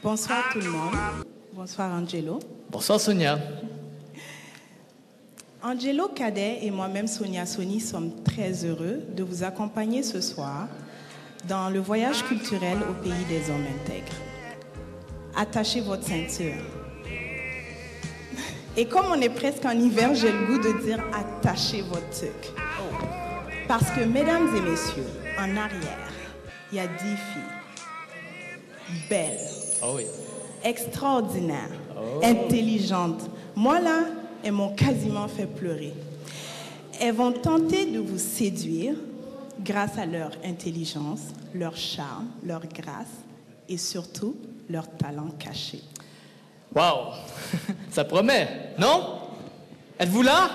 Bonsoir tout le monde. Bonsoir Angelo. Bonsoir Sonia. Angelo Cadet et moi-même Sonia Soni sommes très heureux de vous accompagner ce soir dans le voyage culturel au pays des hommes intègres. Attachez votre ceinture. Et comme on est presque en hiver, j'ai le goût de dire attachez votre tuque. Parce que, mesdames et messieurs, en arrière, il y a 10 filles. Belles. Oh oui. Extraordinaires. Intelligentes. Moi là, elles m'ont quasiment fait pleurer. Elles vont tenter de vous séduire grâce à leur intelligence, leur charme, leur grâce et surtout leur talent caché. Wow, ça promet, non? Êtes-vous là?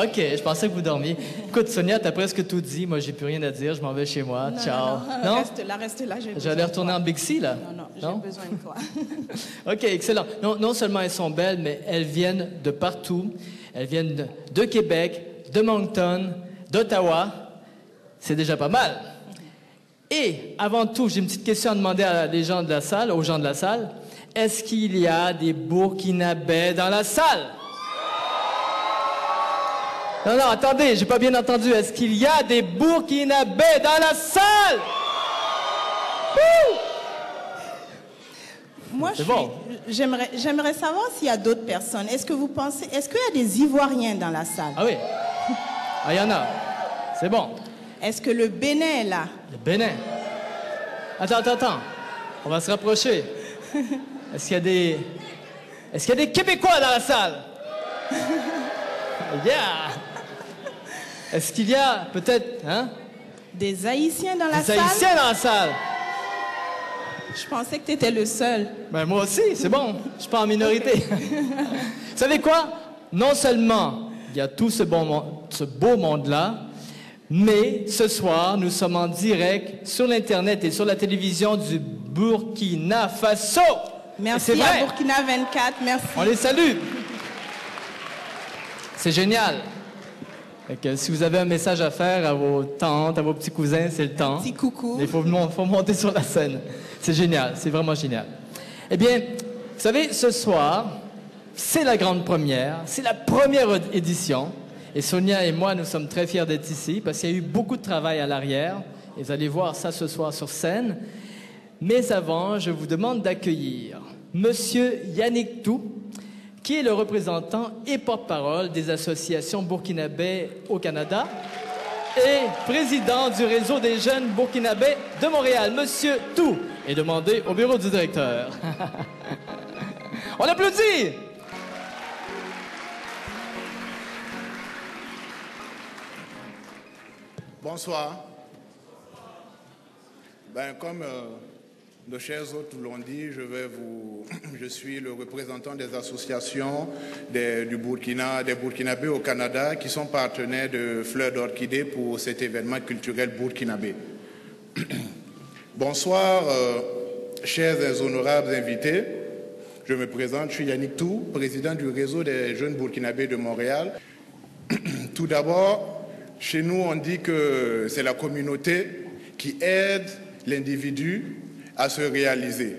Ok, je pensais que vous dormiez. Écoute, Sonia, t'as presque tout dit. Moi, j'ai plus rien à dire. Je m'en vais chez moi. Ciao. Non? Reste là. J'allais retourner en Bixi, là? Non, j'ai besoin de toi. Ok, excellent. Non seulement elles sont belles, mais elles viennent de partout. Elles viennent de Québec, de Moncton, d'Ottawa. C'est déjà pas mal. Et avant tout, j'ai une petite question à demander aux gens de la salle. Est-ce qu'il y a des Burkinabés dans la salle? Non, attendez, j'ai pas bien entendu. Est-ce qu'il y a des Burkinabés dans la salle? Moi, j'aimerais savoir s'il y a d'autres personnes. Est-ce qu'il y a des Ivoiriens dans la salle? Ah oui. Ah, il y en a. C'est bon. Est-ce que le Bénin est là? Le Bénin. Attends. On va se rapprocher. Est-ce qu'il y a des Québécois dans la salle? Yeah! Est-ce qu'il y a peut-être, des Haïtiens dans la salle? Des Haïtiens dans la salle? Je pensais que tu étais le seul. Ben moi aussi, c'est bon. Je suis pas en minorité. Vous savez quoi? Non seulement il y a tout ce beau monde-là, mais ce soir, nous sommes en direct sur l'Internet et sur la télévision du Burkina Faso. Merci à Burkina 24, merci. On les salue. C'est génial. Fait que si vous avez un message à faire à vos tantes, à vos petits cousins, c'est le temps. Petit coucou. Il faut monter sur la scène. C'est génial, c'est vraiment génial. Eh bien, vous savez, ce soir, c'est la grande première, c'est la première édition. Et Sonia et moi, nous sommes très fiers d'être ici parce qu'il y a eu beaucoup de travail à l'arrière. Et vous allez voir ça ce soir sur scène. Mais avant, je vous demande d'accueillir Monsieur Yannick Tou, qui est le représentant et porte-parole des associations burkinabés au Canada et président du réseau des jeunes burkinabés de Montréal. Monsieur Tou est demandé au bureau du directeur. On applaudit! Bonsoir. Comme nos chers hôtes l'ont dit, je suis le représentant des associations du Burkina, des Burkinabés au Canada qui sont partenaires de Fleurs d'Orchidée pour cet événement culturel burkinabé. Bonsoir, chers et honorables invités. Je me présente, je suis Yannick Tou, président du réseau des jeunes Burkinabés de Montréal. Tout d'abord, chez nous, on dit que c'est la communauté qui aide l'individu à se réaliser.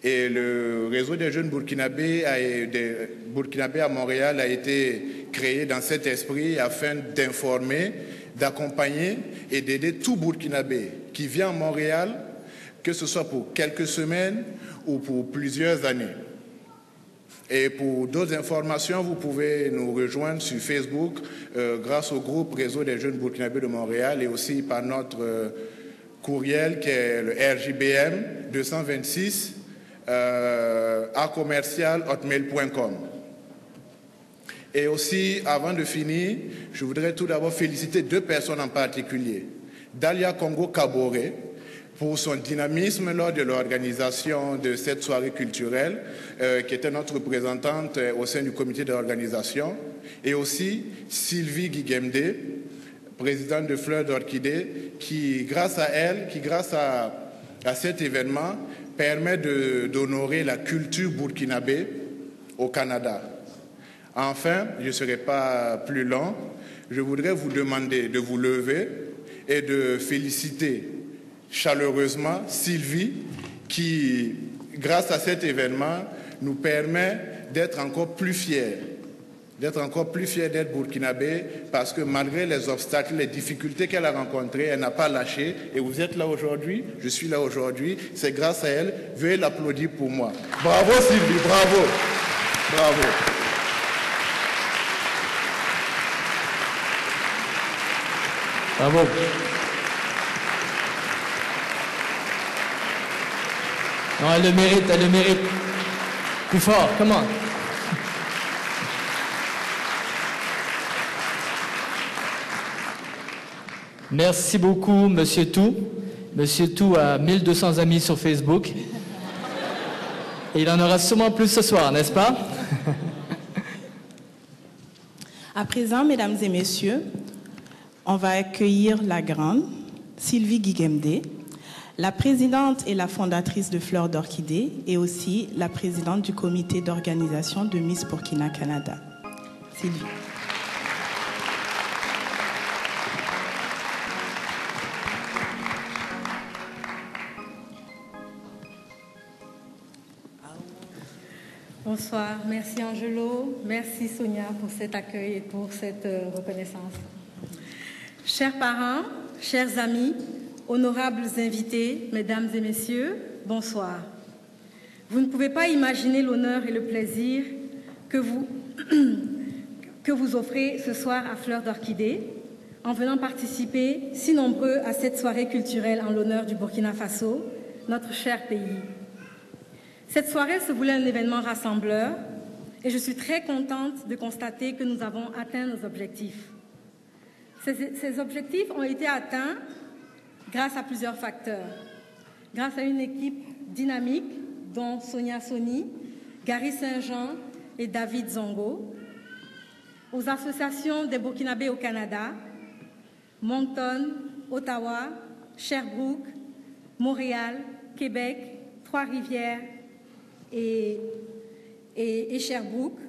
Et le réseau des jeunes burkinabés à Montréal a été créé dans cet esprit afin d'informer, d'accompagner et d'aider tout Burkinabé qui vient à Montréal, que ce soit pour quelques semaines ou pour plusieurs années. Et pour d'autres informations, vous pouvez nous rejoindre sur Facebook grâce au groupe Réseau des jeunes burkinabés de Montréal et aussi par notre courriel qui est le RJBM 226 @hotmail.com. Et aussi, avant de finir, je voudrais tout d'abord féliciter deux personnes en particulier. Dalia Congo Kaboré, pour son dynamisme lors de l'organisation de cette soirée culturelle, qui était notre représentante au sein du comité d'organisation, et aussi Sylvie Guigemdé, présidente de Fleurs d'Orchidée, qui, grâce à cet événement, permet d'honorer la culture burkinabé au Canada. Enfin, je ne serai pas plus long, je voudrais vous demander de vous lever et de féliciter chaleureusement Sylvie qui, grâce à cet événement, nous permet d'être encore plus fiers. D'être burkinabé, parce que malgré les obstacles, les difficultés qu'elle a rencontrées, elle n'a pas lâché. Et vous êtes là aujourd'hui, je suis là aujourd'hui, c'est grâce à elle. Veuillez l'applaudir pour moi. Bravo Sylvie, bravo. Bravo. Bravo. Non, elle le mérite, elle le mérite. Plus fort, comment? Merci beaucoup, Monsieur Tou. Monsieur Tou a 1200 amis sur Facebook. Et il en aura sûrement plus ce soir, n'est-ce pas? À présent, mesdames et messieurs, on va accueillir la grande Sylvie Guigemdé, la présidente et la fondatrice de Fleurs d'Orchidée et aussi la présidente du comité d'organisation de Miss Burkina Canada. Sylvie. Bonsoir, merci Angelo, merci Sonia pour cet accueil et pour cette reconnaissance. Chers parents, chers amis, honorables invités, mesdames et messieurs, bonsoir. Vous ne pouvez pas imaginer l'honneur et le plaisir que vous offrez ce soir à Fleurs d'Orchidée en venant participer si nombreux à cette soirée culturelle en l'honneur du Burkina Faso, notre cher pays. Cette soirée se voulait un événement rassembleur et je suis très contente de constater que nous avons atteint nos objectifs. Ces objectifs ont été atteints grâce à plusieurs facteurs. Grâce à une équipe dynamique dont Sonia Soni, Gary Saint-Jean et David Zongo, aux associations des Burkinabés au Canada, Moncton, Ottawa, Sherbrooke, Montréal, Québec, Trois-Rivières et Sherbrooke,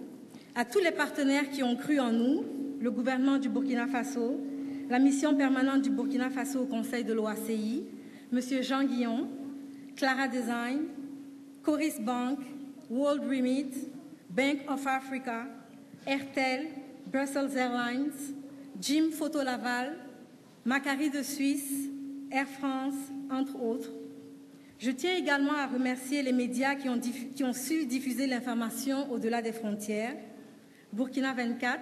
à tous les partenaires qui ont cru en nous, le gouvernement du Burkina Faso, la mission permanente du Burkina Faso au Conseil de l'OACI, M. Jean Guillon, Clara Design, Coris Bank, World Remit, Bank of Africa, Airtel, Brussels Airlines, Jim Photo Laval, Macquarie de Suisse, Air France, entre autres. Je tiens également à remercier les médias qui ont su diffuser l'information au-delà des frontières, Burkina 24,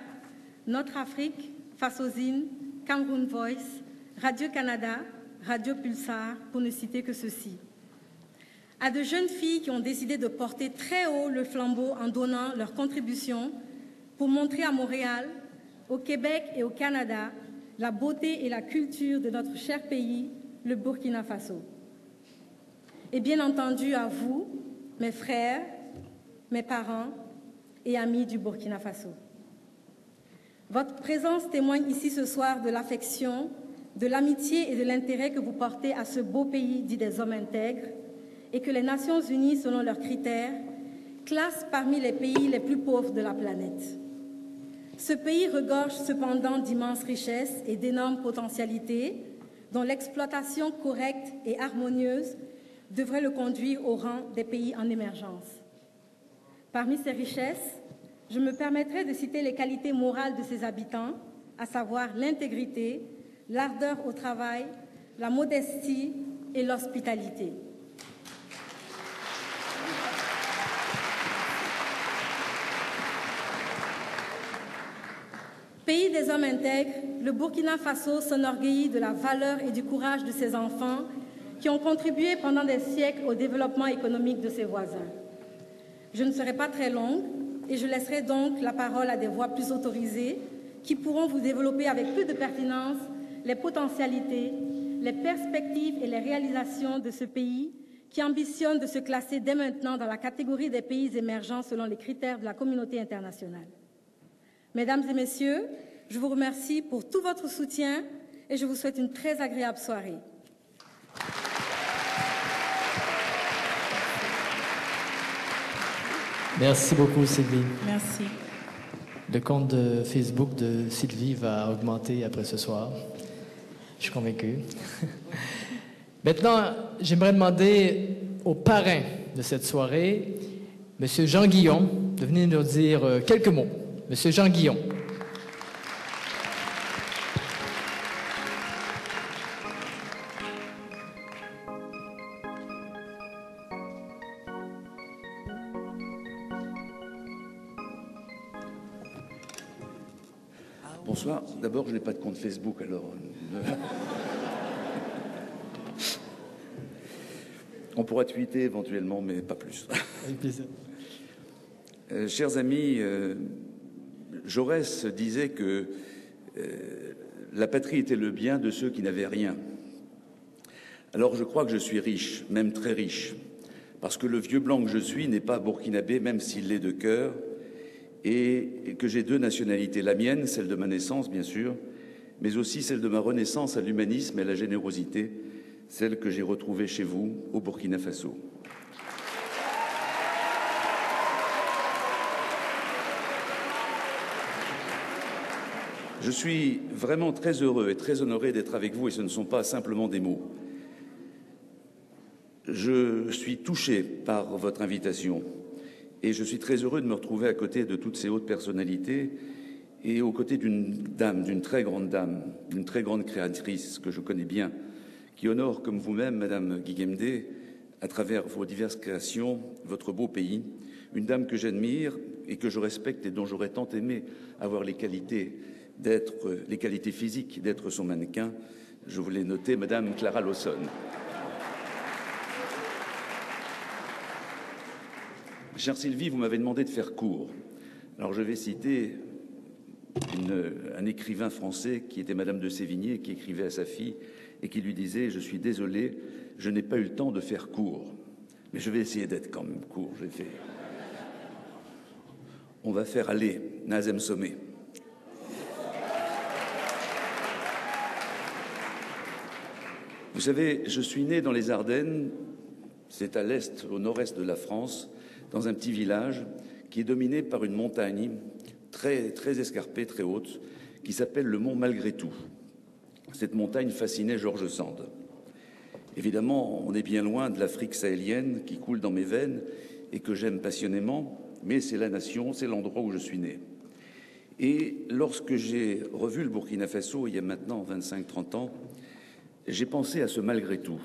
Notre Afrique, Fasozine, Cameroon Voice, Radio-Canada, Radio Pulsar, pour ne citer que ceux-ci. À de jeunes filles qui ont décidé de porter très haut le flambeau en donnant leur contribution pour montrer à Montréal, au Québec et au Canada la beauté et la culture de notre cher pays, le Burkina Faso. Et bien entendu à vous, mes frères, mes parents et amis du Burkina Faso. Votre présence témoigne ici ce soir de l'affection, de l'amitié et de l'intérêt que vous portez à ce beau pays dit des hommes intègres et que les Nations Unies, selon leurs critères, classent parmi les pays les plus pauvres de la planète. Ce pays regorge cependant d'immenses richesses et d'énormes potentialités dont l'exploitation correcte et harmonieuse devrait le conduire au rang des pays en émergence. Parmi ces richesses, je me permettrai de citer les qualités morales de ses habitants, à savoir l'intégrité, l'ardeur au travail, la modestie et l'hospitalité. Pays des hommes intègres, le Burkina Faso s'enorgueillit de la valeur et du courage de ses enfants qui ont contribué pendant des siècles au développement économique de ses voisins. Je ne serai pas très longue et je laisserai donc la parole à des voix plus autorisées qui pourront vous développer avec plus de pertinence les potentialités, les perspectives et les réalisations de ce pays qui ambitionne de se classer dès maintenant dans la catégorie des pays émergents selon les critères de la communauté internationale. Mesdames et messieurs, je vous remercie pour tout votre soutien et je vous souhaite une très agréable soirée. Merci beaucoup, Sylvie. Merci. Le compte de Facebook de Sylvie va augmenter après ce soir. Je suis convaincu. Maintenant, j'aimerais demander au parrain de cette soirée, M. Jean Guillon, de venir nous dire quelques mots. M. Jean Guillon. Bonsoir. D'abord, je n'ai pas de compte Facebook, alors... On pourra tweeter éventuellement, mais pas plus. Avec plaisir. Chers amis, Jaurès disait que la patrie était le bien de ceux qui n'avaient rien. Alors je crois que je suis riche, même très riche, parce que le vieux blanc que je suis n'est pas burkinabé, même s'il l'est de cœur, et que j'ai deux nationalités, la mienne, celle de ma naissance, bien sûr, mais aussi celle de ma renaissance à l'humanisme et à la générosité, celle que j'ai retrouvée chez vous, au Burkina Faso. Je suis vraiment très heureux et très honoré d'être avec vous, et ce ne sont pas simplement des mots. Je suis touché par votre invitation. Et je suis très heureux de me retrouver à côté de toutes ces hautes personnalités et aux côtés d'une dame, d'une très grande créatrice que je connais bien, qui honore, comme vous-même, Madame Guigemdé, à travers vos diverses créations, votre beau pays. Une dame que j'admire et que je respecte et dont j'aurais tant aimé avoir les qualités physiques d'être son mannequin. Je voulais noter Madame Clara Lawson. Chère Sylvie, vous m'avez demandé de faire court. Alors je vais citer un écrivain français qui était Madame de Sévigné, qui écrivait à sa fille et qui lui disait « Je suis désolé, je n'ai pas eu le temps de faire court. » Mais je vais essayer d'être quand même court. On va faire aller Nazem Sommet. Vous savez, je suis né dans les Ardennes, c'est à l'est, au nord-est de la France, dans un petit village qui est dominé par une montagne très, très escarpée, très haute, qui s'appelle le Mont Malgré Tout. Cette montagne fascinait George Sand. Évidemment, on est bien loin de l'Afrique sahélienne qui coule dans mes veines et que j'aime passionnément, mais c'est la nation, c'est l'endroit où je suis né. Et lorsque j'ai revu le Burkina Faso, il y a maintenant 25-30 ans, j'ai pensé à ce malgré tout.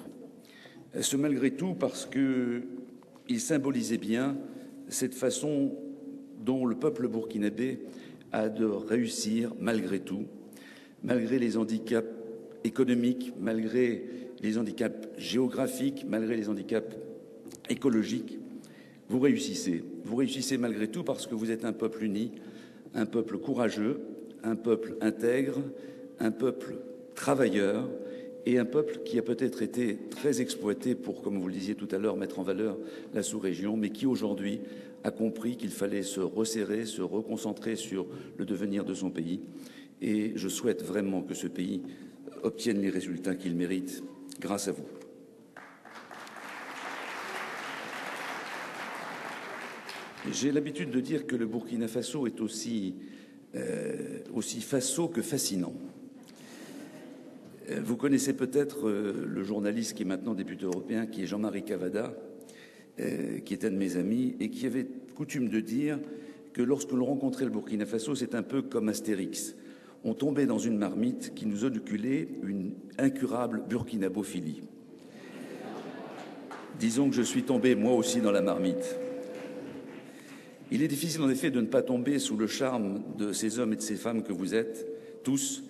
Ce malgré tout parce qu'il symbolisait bien cette façon dont le peuple burkinabé a de réussir malgré tout, malgré les handicaps économiques, malgré les handicaps géographiques, malgré les handicaps écologiques. Vous réussissez. Vous réussissez malgré tout parce que vous êtes un peuple uni, un peuple courageux, un peuple intègre, un peuple travailleur, et un peuple qui a peut-être été très exploité pour, comme vous le disiez tout à l'heure, mettre en valeur la sous-région, mais qui aujourd'hui a compris qu'il fallait se resserrer, se reconcentrer sur le devenir de son pays. Et je souhaite vraiment que ce pays obtienne les résultats qu'il mérite grâce à vous. J'ai l'habitude de dire que le Burkina Faso est aussi faso que fascinant. Vous connaissez peut-être le journaliste qui est maintenant député européen, qui est Jean-Marie Cavada, qui est un de mes amis, et qui avait coutume de dire que lorsque l'on rencontrait le Burkina Faso, c'est un peu comme Astérix. On tombait dans une marmite qui nous inoculait une incurable burkinabophilie. Disons que je suis tombé moi aussi dans la marmite. Il est difficile en effet de ne pas tomber sous le charme de ces hommes et de ces femmes que vous êtes, tous,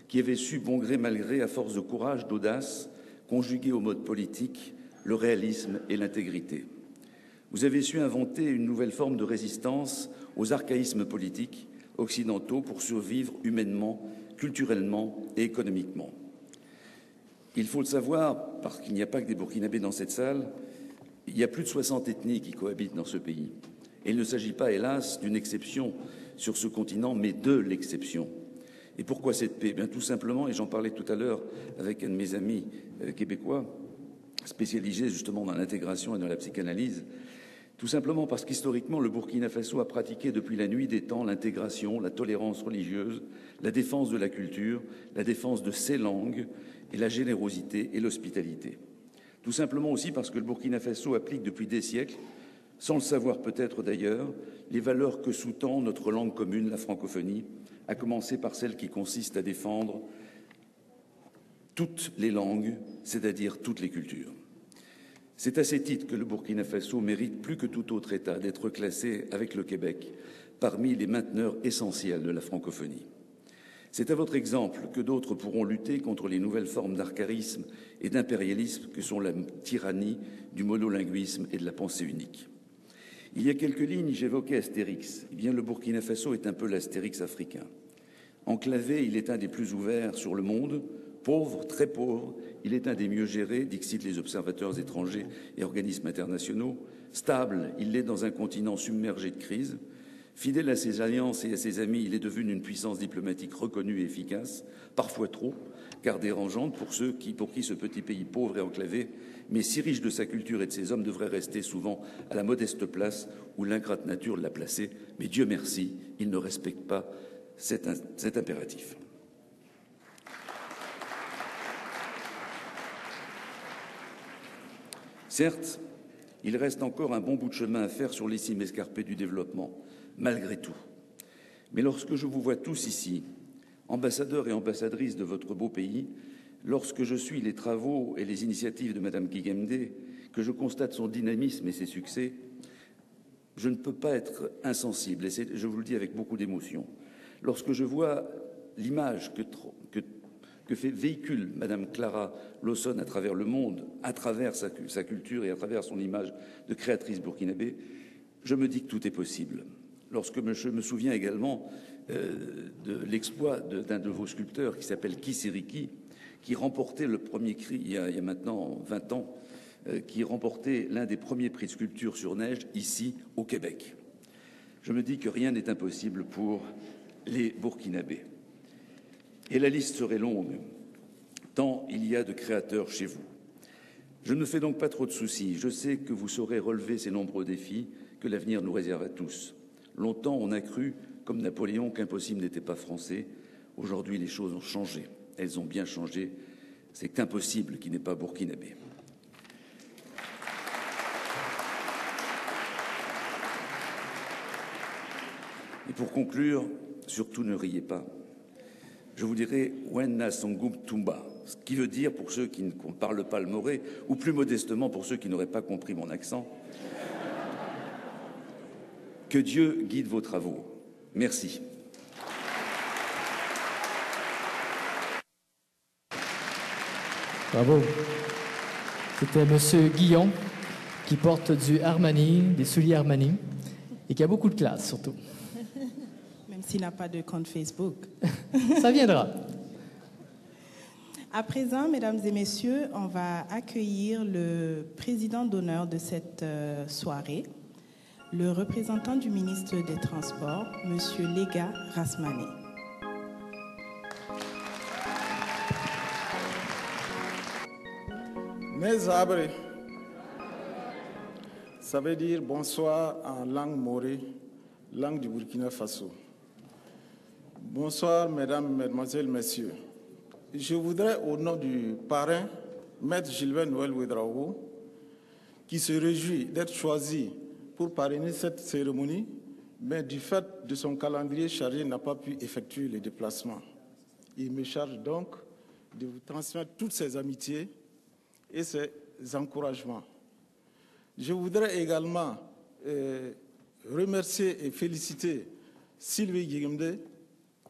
qui avaient su, bon gré mal gré, à force de courage, d'audace, conjuguer au mode politique le réalisme et l'intégrité. Vous avez su inventer une nouvelle forme de résistance aux archaïsmes politiques occidentaux pour survivre humainement, culturellement et économiquement. Il faut le savoir, parce qu'il n'y a pas que des Burkinabés dans cette salle, il y a plus de 60 ethnies qui cohabitent dans ce pays. Et il ne s'agit pas, hélas, d'une exception sur ce continent, mais de l'exception. Et pourquoi cette paix? Bien, tout simplement, et j'en parlais tout à l'heure avec un de mes amis québécois, spécialisé justement dans l'intégration et dans la psychanalyse, tout simplement parce qu'historiquement, le Burkina Faso a pratiqué depuis la nuit des temps l'intégration, la tolérance religieuse, la défense de la culture, la défense de ses langues et la générosité et l'hospitalité. Tout simplement aussi parce que le Burkina Faso applique depuis des siècles, sans le savoir peut-être d'ailleurs, les valeurs que sous-tend notre langue commune, la francophonie, à commencer par celle qui consiste à défendre toutes les langues, c'est-à-dire toutes les cultures. C'est à ces titres que le Burkina Faso mérite plus que tout autre État d'être classé, avec le Québec, parmi les mainteneurs essentiels de la francophonie. C'est à votre exemple que d'autres pourront lutter contre les nouvelles formes d'archaïsme et d'impérialisme que sont la tyrannie du monolinguisme et de la pensée unique. Il y a quelques lignes, j'évoquais Astérix. Eh bien, le Burkina Faso est un peu l'Astérix africain. Enclavé, il est un des plus ouverts sur le monde. Pauvre, très pauvre, il est un des mieux gérés, dixit les observateurs étrangers et organismes internationaux. Stable, il l'est dans un continent submergé de crise. Fidèle à ses alliances et à ses amis, il est devenu une puissance diplomatique reconnue et efficace, parfois trop, car dérangeante pour qui ce petit pays pauvre et enclavé, mais si riche de sa culture et de ses hommes, devrait rester souvent à la modeste place où l'ingrate nature l'a placé. Mais Dieu merci, il ne respecte pas cet impératif. Certes, il reste encore un bon bout de chemin à faire sur les cimes escarpées du développement, malgré tout. Mais lorsque je vous vois tous ici, ambassadeurs et ambassadrices de votre beau pays, lorsque je suis les travaux et les initiatives de Mme Guigemdé, que je constate son dynamisme et ses succès, je ne peux pas être insensible, et je vous le dis avec beaucoup d'émotion. Lorsque je vois l'image que véhicule Mme Clara Lawson à travers le monde, à travers sa culture et à travers son image de créatrice burkinabé, je me dis que tout est possible. Lorsque je me souviens également de l'exploit d'un de vos sculpteurs qui s'appelle Kisiriki, qui remportait le premier prix, il y a maintenant 20 ans, qui remportait l'un des premiers prix de sculpture sur neige ici au Québec. Je me dis que rien n'est impossible pour les Burkinabés. Et la liste serait longue, tant il y a de créateurs chez vous. Je ne me fais donc pas trop de soucis. Je sais que vous saurez relever ces nombreux défis que l'avenir nous réserve à tous. Longtemps, on a cru, comme Napoléon, qu'impossible n'était pas français. Aujourd'hui, les choses ont changé. Elles ont bien changé. C'est impossible qui n'est pas burkinabé. Et pour conclure, surtout ne riez pas. Je vous dirai Wenna Songum Tumba, ce qui veut dire, pour ceux qui ne parlent pas le moré, ou plus modestement pour ceux qui n'auraient pas compris mon accent, que Dieu guide vos travaux. Merci. Bravo. C'était M. Guillon qui porte du Armani, des souliers Armani, et qui a beaucoup de classe surtout. Même s'il n'a pas de compte Facebook. Ça viendra. À présent, mesdames et messieurs, on va accueillir le président d'honneur de cette soirée, le représentant du ministre des Transports, M. Lega Rasmane. Mes abres, ça veut dire bonsoir en langue morée, langue du Burkina Faso. Bonsoir, mesdames, mesdemoiselles, messieurs. Je voudrais, au nom du parrain, Maître Gilbert Noël Ouedraogo, qui se réjouit d'être choisi pour parrainer cette cérémonie, mais du fait de son calendrier chargé, n'a pas pu effectuer le déplacement. Il me charge donc de vous transmettre toutes ses amitiés et ses encouragements. Je voudrais également remercier et féliciter Sylvie Guigemdé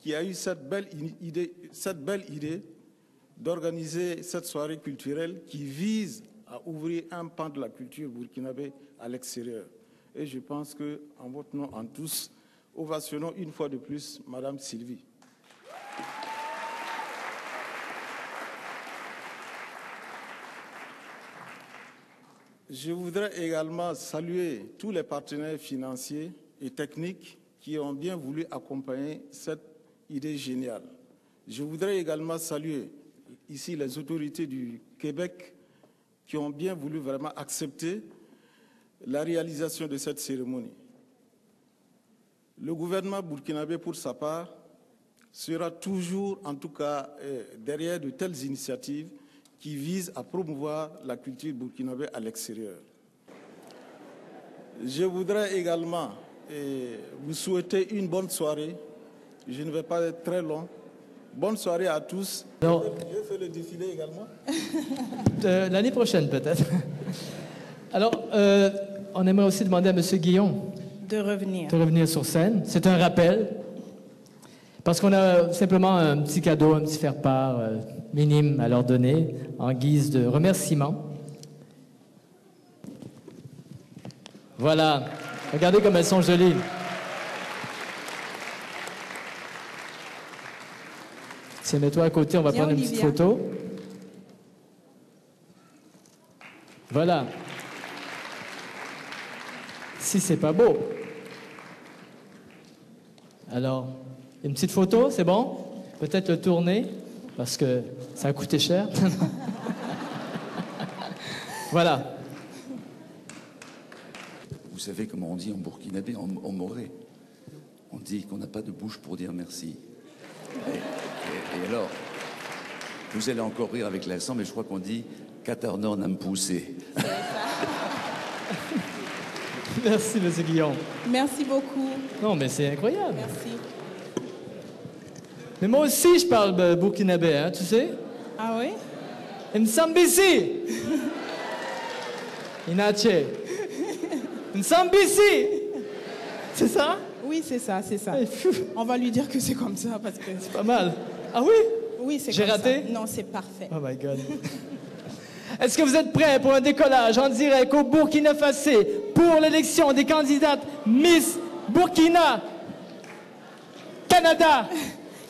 qui a eu cette belle idée d'organiser cette soirée culturelle qui vise à ouvrir un pan de la culture burkinabé à l'extérieur. Et je pense qu'en votre nom, en tous, ovationnons une fois de plus Madame Sylvie. Je voudrais également saluer tous les partenaires financiers et techniques qui ont bien voulu accompagner cette idée géniale. Je voudrais également saluer ici les autorités du Québec qui ont bien voulu vraiment accepter la réalisation de cette cérémonie. Le gouvernement burkinabé, pour sa part, sera toujours, en tout cas, derrière de telles initiatives qui vise à promouvoir la culture burkinabé à l'extérieur. Je voudrais également vous souhaiter une bonne soirée. Je ne vais pas être très long. Bonne soirée à tous. Non. Je fais le défilé également. L'année prochaine peut-être. Alors, on aimerait aussi demander à M. Guillon De revenir. de revenir sur scène. C'est un rappel. Parce qu'on a simplement un petit cadeau, un petit faire-part minime à leur donner en guise de remerciement. Voilà. Regardez comme elles sont jolies. Tiens, mets-toi à côté, on va Viens, prendre une petite Olivia. photo. Voilà. Si c'est pas beau. Alors, une petite photo, c'est bon? Peut-être le tourner, parce que ça a coûté cher. Voilà. Vous savez comment on dit en burkinabé, en moré? On dit qu'on n'a pas de bouche pour dire merci. Et alors, vous allez encore rire avec l'accent, mais je crois qu'on dit « Katarnor n'a me poussé ». Merci, M. Guillaume. Merci beaucoup. Non, mais c'est incroyable. Merci. Mais moi aussi, je parle burkinabé, hein, tu sais? Ah oui? Msambisi! Inache. Msambisi! C'est ça? Oui, c'est ça, c'est ça. Eh, pfiou, On va lui dire que c'est comme ça parce que... pas mal. Ah oui? Oui, c'est J'ai comme raté? ça. Non, c'est parfait. Oh my God. Est-ce que vous êtes prêts pour un décollage en direct au Burkina Faso pour l'élection des candidates Miss Burkina Canada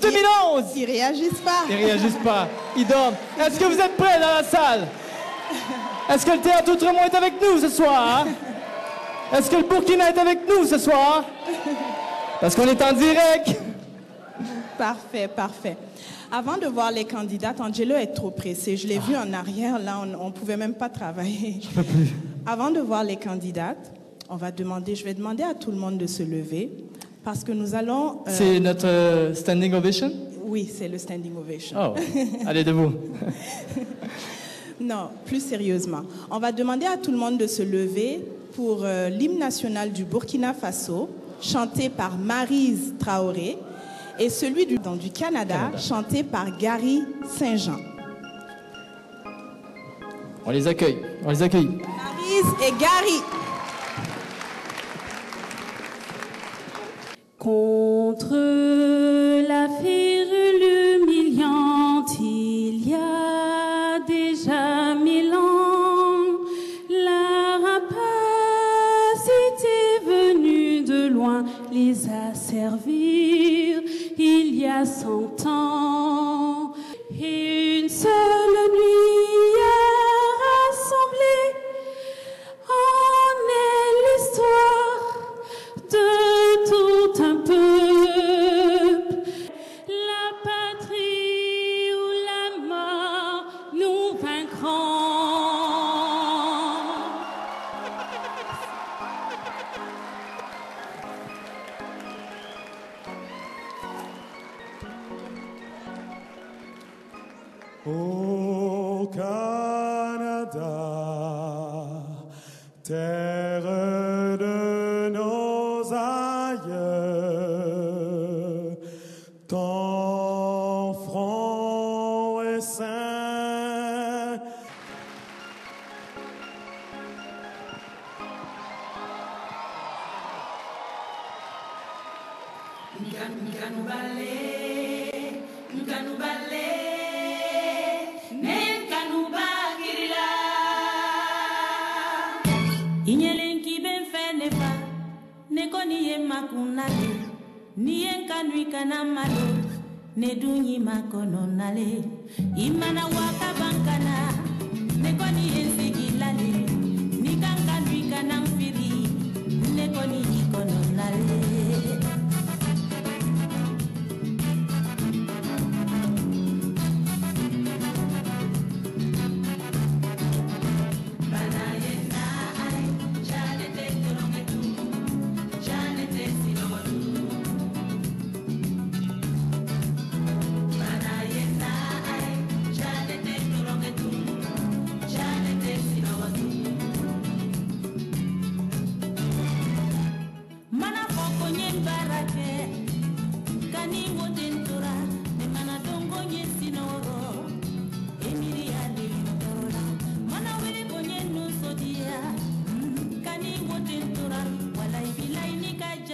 2011? Ils réagissent pas. Ils réagissent pas. Ils dorment. Est-ce que vous êtes prêts dans la salle? Est-ce que le théâtre Outremont est avec nous ce soir? Est-ce que le Burkina est avec nous ce soir? Parce qu'on est en direct. Parfait, parfait. Avant de voir les candidates, Angelo est trop pressé. Je l'ai vu en arrière, là, on ne pouvait même pas travailler. Je peux plus. Avant de voir les candidates, je vais demander à tout le monde de se lever parce que nous allons... C'est notre standing ovation? Oui, c'est le standing ovation. Oh, allez debout. Non, plus sérieusement. On va demander à tout le monde de se lever pour l'hymne national du Burkina Faso, chanté par Maryse Traoré, et celui du Canada, chanté par Gary Saint-Jean. On les accueille. On les accueille. Maryse et Gary. Contre la férule humiliante, il y a déjà 1000 ans, la rapace était venue de loin les asservir il y a 100 ans. Et une seule nuit a rassemblé en elle l'histoire de tout un peuple. La patrie ou la mort, nous vaincrons. Au Canada, terre de nos aïeux, ton front est saint. Inyelenki ben fene fa, ne koni ye makunale, ni ye kanui kana malo, ne dunyi makono nale, imana waka bankana, ne koni ye sigilale, ni kankanui kana mfiri, ne koni ikono nale.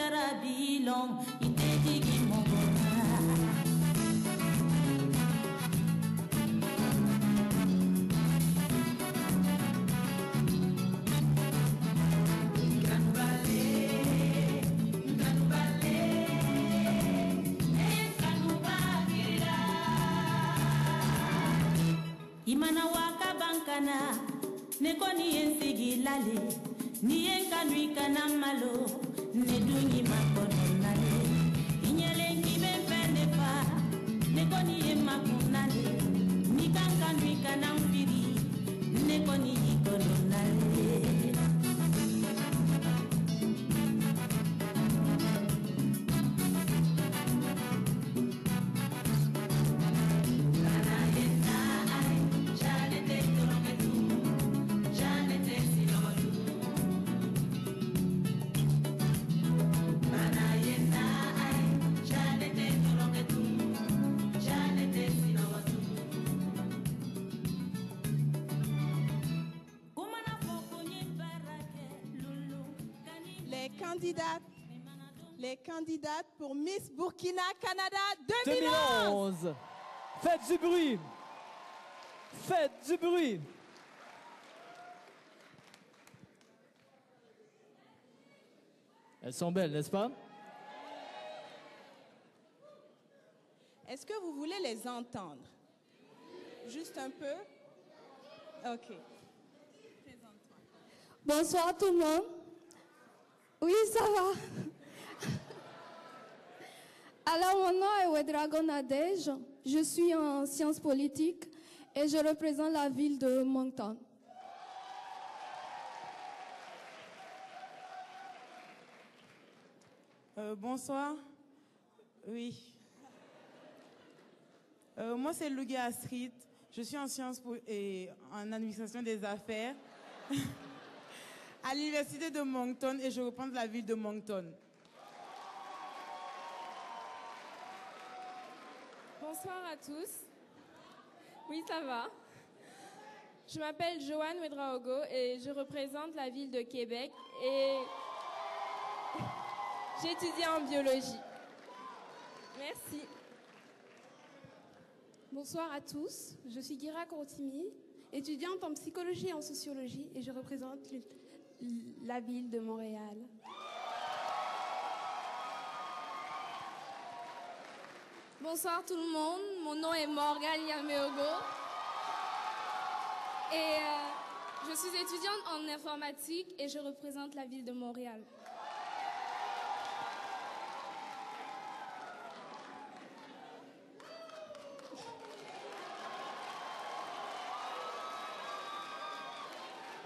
Barabilong, Itedigi Mongona. Imana waka bankana neko ni ensigi lale ni enkanui kana malo ne dunyi makono nale inyele kibe fende fa neko ni emakunale ni kankanui kana mfiri neko ni ikono nale. Les candidates pour Miss Burkina Canada 2011. Faites du bruit. Faites du bruit. Elles sont belles, n'est-ce pas? Est-ce que vous voulez les entendre? Juste un peu? Ok. Présente-toi. Bonsoir tout le monde. Oui, ça va. Alors, mon nom est Ouedraogo Nadège. Je suis en sciences politiques et je représente la ville de Moncton. Bonsoir. Oui. Moi, c'est Lougie Astrid. Je suis en sciences et en administration des affaires à l'université de Moncton et je représente la ville de Moncton. Bonsoir à tous. Oui, ça va. Je m'appelle Joanne Ouedraogo et je représente la ville de Québec et j'étudie en biologie. Merci. Bonsoir à tous. Je suis Guira Korotimi, étudiante en psychologie et en sociologie et je représente la ville de Montréal. Bonsoir tout le monde, mon nom est Morgane Yameogo et je suis étudiante en informatique et je représente la ville de Montréal.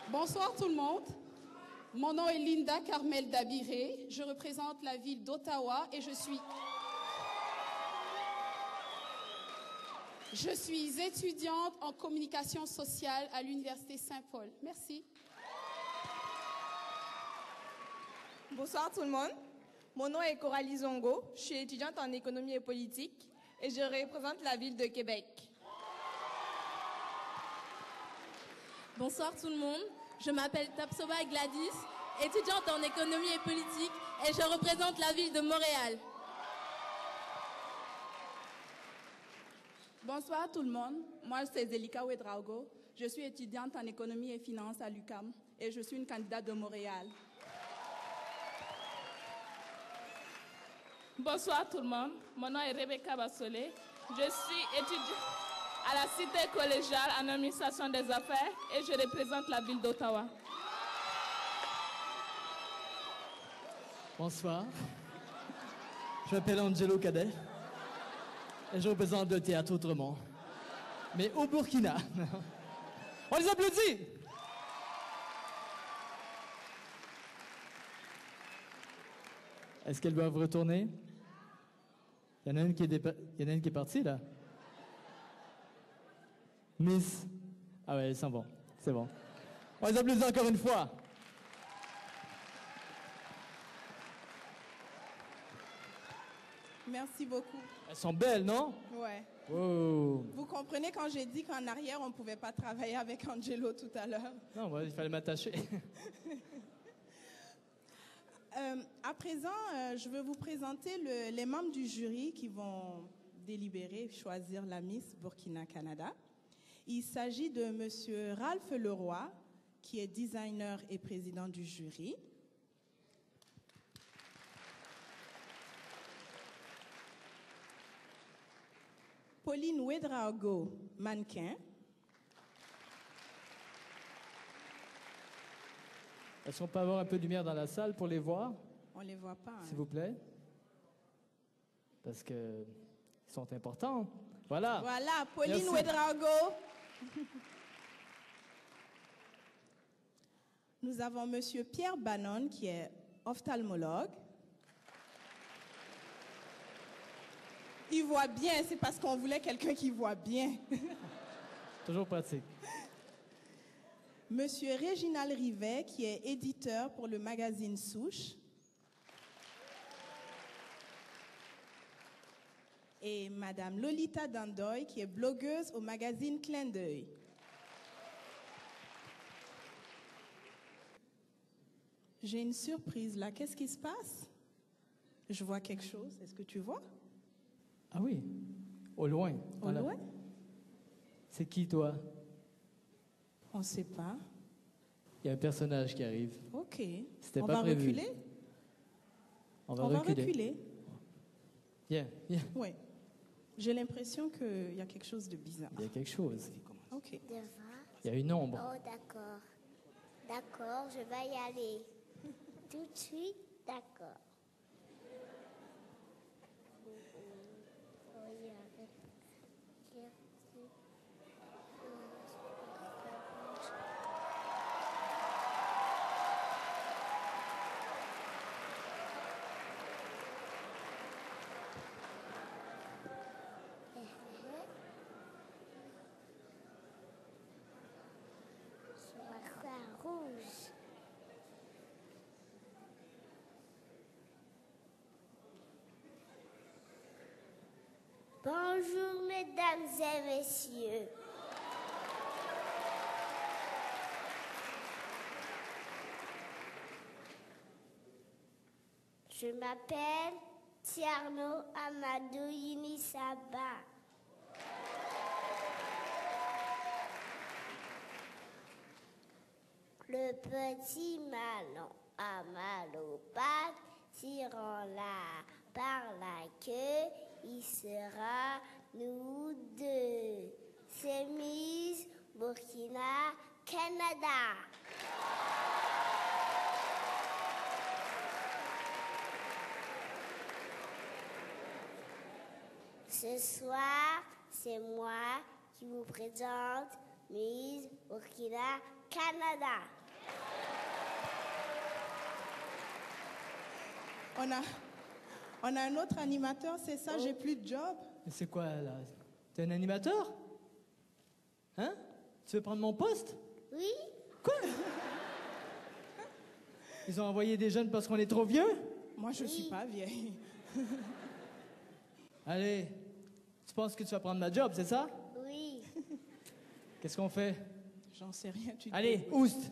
Bonsoir tout le monde, mon nom est Linda Carmel Dabiré, je représente la ville d'Ottawa et je suis étudiante en communication sociale à l'Université Saint-Paul. Merci. Bonsoir tout le monde. Mon nom est Coralie Zongo. Je suis étudiante en économie et politique et je représente la ville de Québec. Bonsoir tout le monde. Je m'appelle Tapsoba Gladys, étudiante en économie et politique et je représente la ville de Montréal. Bonsoir tout le monde, moi c'est Zelika Ouedraogo, je suis étudiante en économie et finance à l'UQAM et je suis une candidate de Montréal. Bonsoir tout le monde, mon nom est Rebecca Bassolé, je suis étudiante à la cité collégiale en administration des affaires et je représente la ville d'Ottawa. Bonsoir, je m'appelle Angelo Cadet. Et je représente le théâtre autrement. Mais au Burkina. On les applaudit! Est-ce qu'elles doivent retourner? Il y en a une qui est partie, là. Miss. Ah ouais, elles s'en vont. C'est bon. On les applaudit encore une fois. Merci beaucoup. Elles sont belles, non? Ouais. Wow. Vous comprenez quand j'ai dit qu'en arrière, on ne pouvait pas travailler avec Angelo tout à l'heure? Non, il fallait m'attacher. À présent, je vais vous présenter les membres du jury qui vont délibérer, choisir la Miss Burkina-Canada. Il s'agit de M. Ralph Leroy, qui est designer et président du jury. Pauline Ouedraogo, mannequin. Est-ce qu'on peut avoir un peu de lumière dans la salle pour les voir? On ne les voit pas. S'il vous plaît. Parce qu'ils sont importants. Voilà. Voilà, Pauline Merci. Ouedraogo. Nous avons M. Pierre Bannon, qui est ophtalmologue. Il voit bien, c'est parce qu'on voulait quelqu'un qui voit bien. Toujours pratique. Monsieur Réginald Rivet, qui est éditeur pour le magazine Souche. Et Madame Lolita Dandoy, qui est blogueuse au magazine Clin d'œil. J'ai une surprise là. Qu'est-ce qui se passe? Je vois quelque chose. Est-ce que tu vois? Ah oui, au loin. Au loin? C'est qui, toi? On ne sait pas. Il y a un personnage qui arrive. OK. C'était On pas va prévu. reculer? On va reculer. Viens. Viens. Oui. J'ai l'impression qu'il y a quelque chose de bizarre. Il y a quelque chose. OK. Il y a une ombre. Oh, d'accord. D'accord, je vais y aller. Tout de suite, d'accord. Rouge. Bonjour mesdames et messieurs. Je m'appelle Tierno Amadou Yinisaba. Le petit malin a mal aux pattes, tirant-la par la queue, il sera nous deux. C'est Miss Burkina Canada. Ce soir, c'est moi qui vous présente Miss Burkina Canada. On a un autre animateur, c'est ça, j'ai plus de job. Mais c'est quoi, là? T'es un animateur? Hein? Tu veux prendre mon poste? Oui. Quoi? Ils ont envoyé des jeunes parce qu'on est trop vieux? Moi, je suis pas vieille. Allez, tu penses que tu vas prendre ma job, c'est ça? Oui. Qu'est-ce qu'on fait? J'en sais rien. Allez, oust!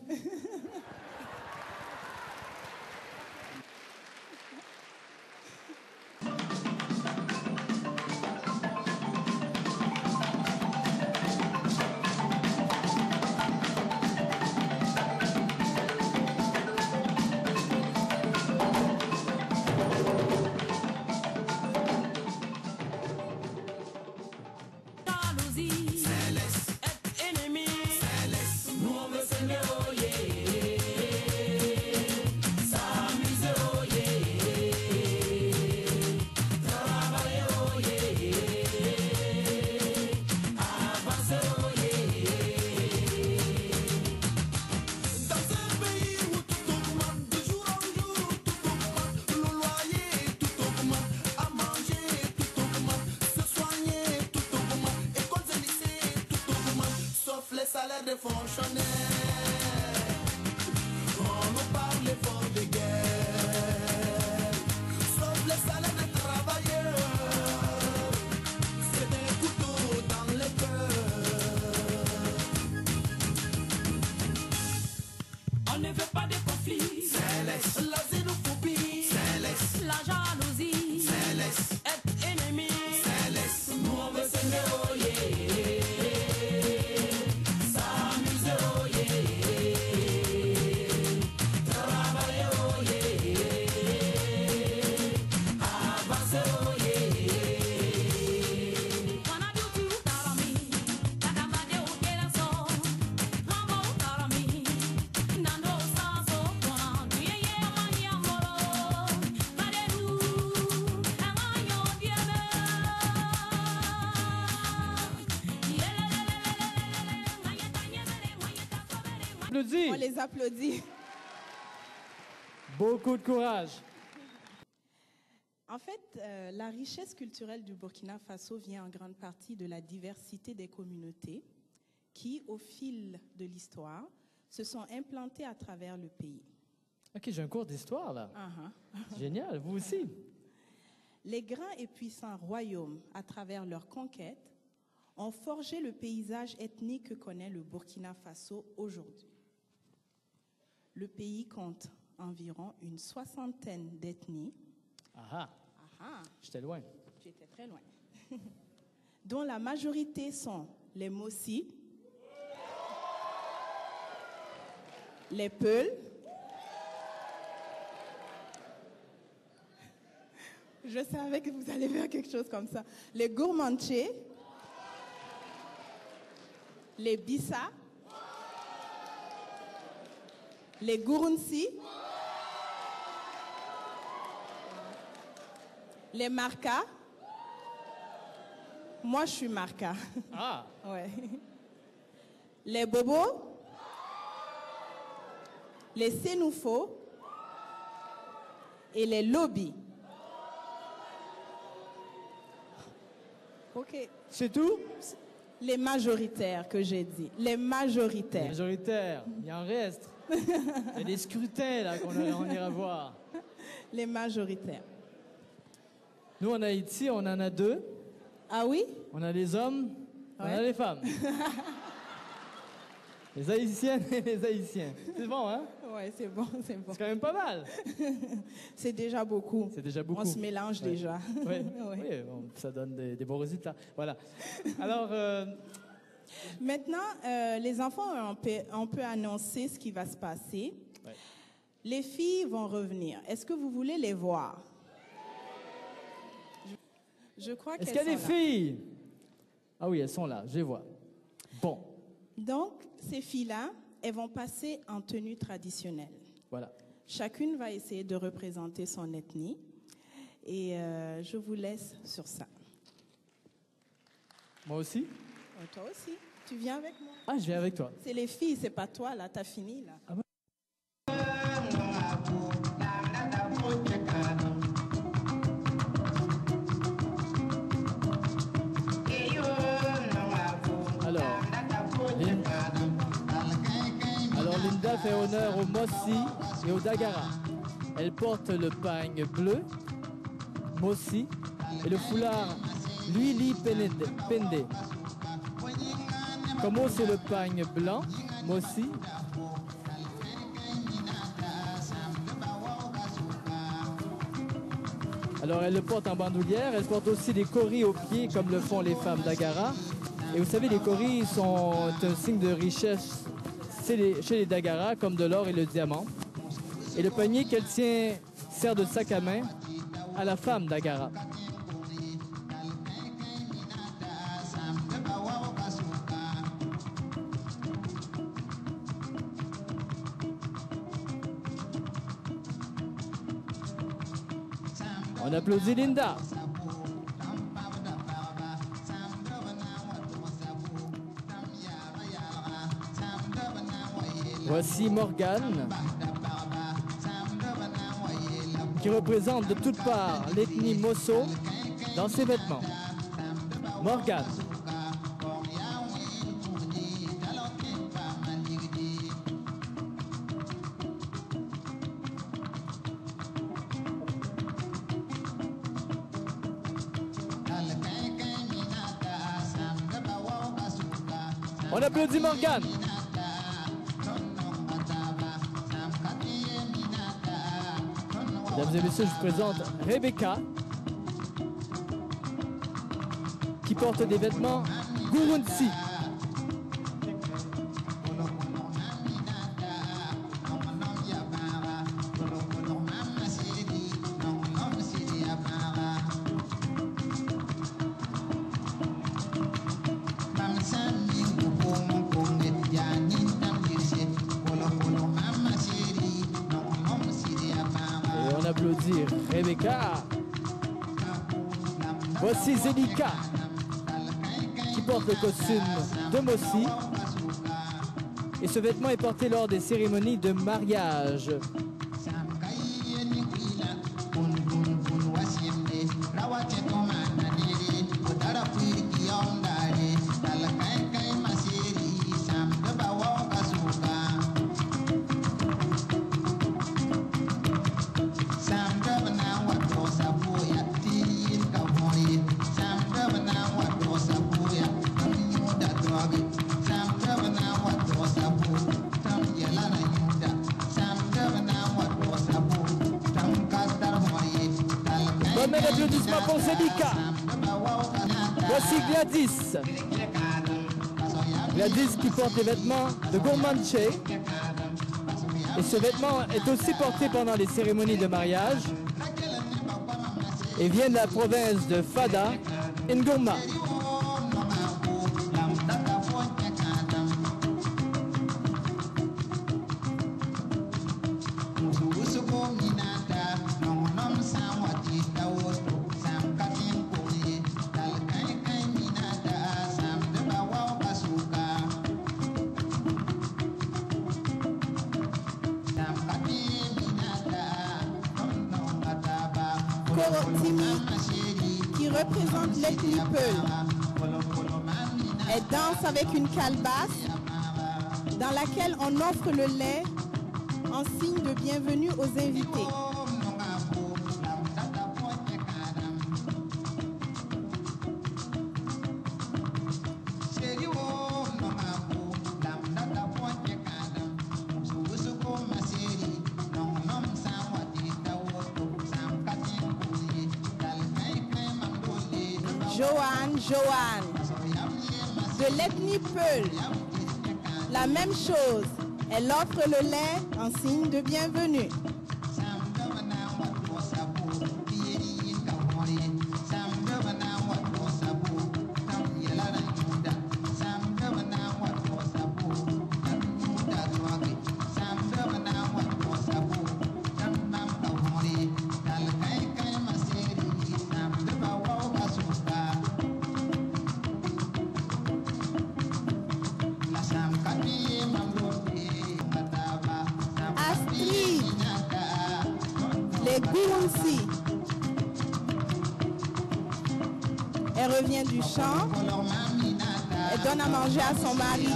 salaires de fonctionnaires. On nous parle fort de guerre, sauf les salaires de travailleurs. C'est des couteaux dans les cœurs. On ne veut pas de conflit. La xénophobie applaudit. On les applaudit. Beaucoup de courage. En fait, la richesse culturelle du Burkina Faso vient en grande partie de la diversité des communautés qui, au fil de l'histoire, se sont implantées à travers le pays. Ok, j'ai un cours d'histoire là. Uh-huh. Génial, vous aussi. Les grands et puissants royaumes, à travers leurs conquêtes, ont forgé le paysage ethnique que connaît le Burkina Faso aujourd'hui. Le pays compte environ une 60aine d'ethnies. J'étais loin. J'étais très loin. Dont la majorité sont les Mossi, les Peuls, je savais que vous allez faire quelque chose comme ça, les Gourmandché, les Bissa, les Gurunsi, les Marca. Moi, je suis Marca. Ah. Ouais. Les Bobos, les Sénoufos et les Lobby. Ok. C'est tout? Les majoritaires que j'ai dit. Les majoritaires. Les majoritaires. Il en reste. Il y a des scrutins là qu'on ira voir. Les majoritaires. Nous, en Haïti, on en a deux. Ah oui? On a les hommes, on a les femmes. Les Haïtiennes et les Haïtiens. C'est bon, hein? Ouais, c'est bon, c'est bon. C'est quand même pas mal. C'est déjà beaucoup. C'est déjà beaucoup. On se mélange déjà. Oui, oui, bon, ça donne des bons résultats. Voilà. Alors... Maintenant, les enfants, on peut annoncer ce qui va se passer. Ouais. Les filles vont revenir. Est-ce que vous voulez les voir? Je crois qu'elles sont là. Est-ce qu'il y a des filles? Ah oui, elles sont là, je les vois. Bon. Donc, ces filles-là, elles vont passer en tenue traditionnelle. Voilà. Chacune va essayer de représenter son ethnie. Et je vous laisse sur ça. Moi aussi? Toi aussi. Tu viens avec moi? Ah, je viens avec toi. C'est les filles, c'est pas toi, là. T'as fini, là. Ah bon? Alors, Linda fait honneur au Mossi et au Dagara. Elle porte le pagne bleu, Mossi, et le foulard Luili Pende. Como, c'est le pagne blanc, Mossi. Alors, elle le porte en bandoulière. Elle porte aussi des coris aux pieds, comme le font les femmes d'Agara. Et vous savez, les coris sont un signe de richesse chez les Dagara, comme de l'or et le diamant. Et le panier qu'elle tient sert de sac à main à la femme d'Agara. On applaudit Linda. Voici Morgane, qui représente de toutes parts l'ethnie Mosso dans ses vêtements. Morgane. On applaudit Morgane. Mesdames et messieurs, je vous présente Rebecca, qui porte des vêtements Gurunsi. Et on applaudit Rebecca. Voici Zelika, qui porte le costume de Mossi. et ce vêtement est porté lors des cérémonies de mariage. Bonne applaudissement pour Zélica. Voici Gladys. Gladys qui porte les vêtements de Gourmandche. Et ce vêtement est aussi porté pendant les cérémonies de mariage et vient de la province de Fada, Ngoma. Qui représente l'ethnie Peul. Elle danse avec une calebasse dans laquelle on offre le lait en signe de bienvenue aux invités. Joanne, de l'ethnie Peul. La même chose, elle offre le lait en signe de bienvenue. Elle revient du champ, elle donne à manger à son mari.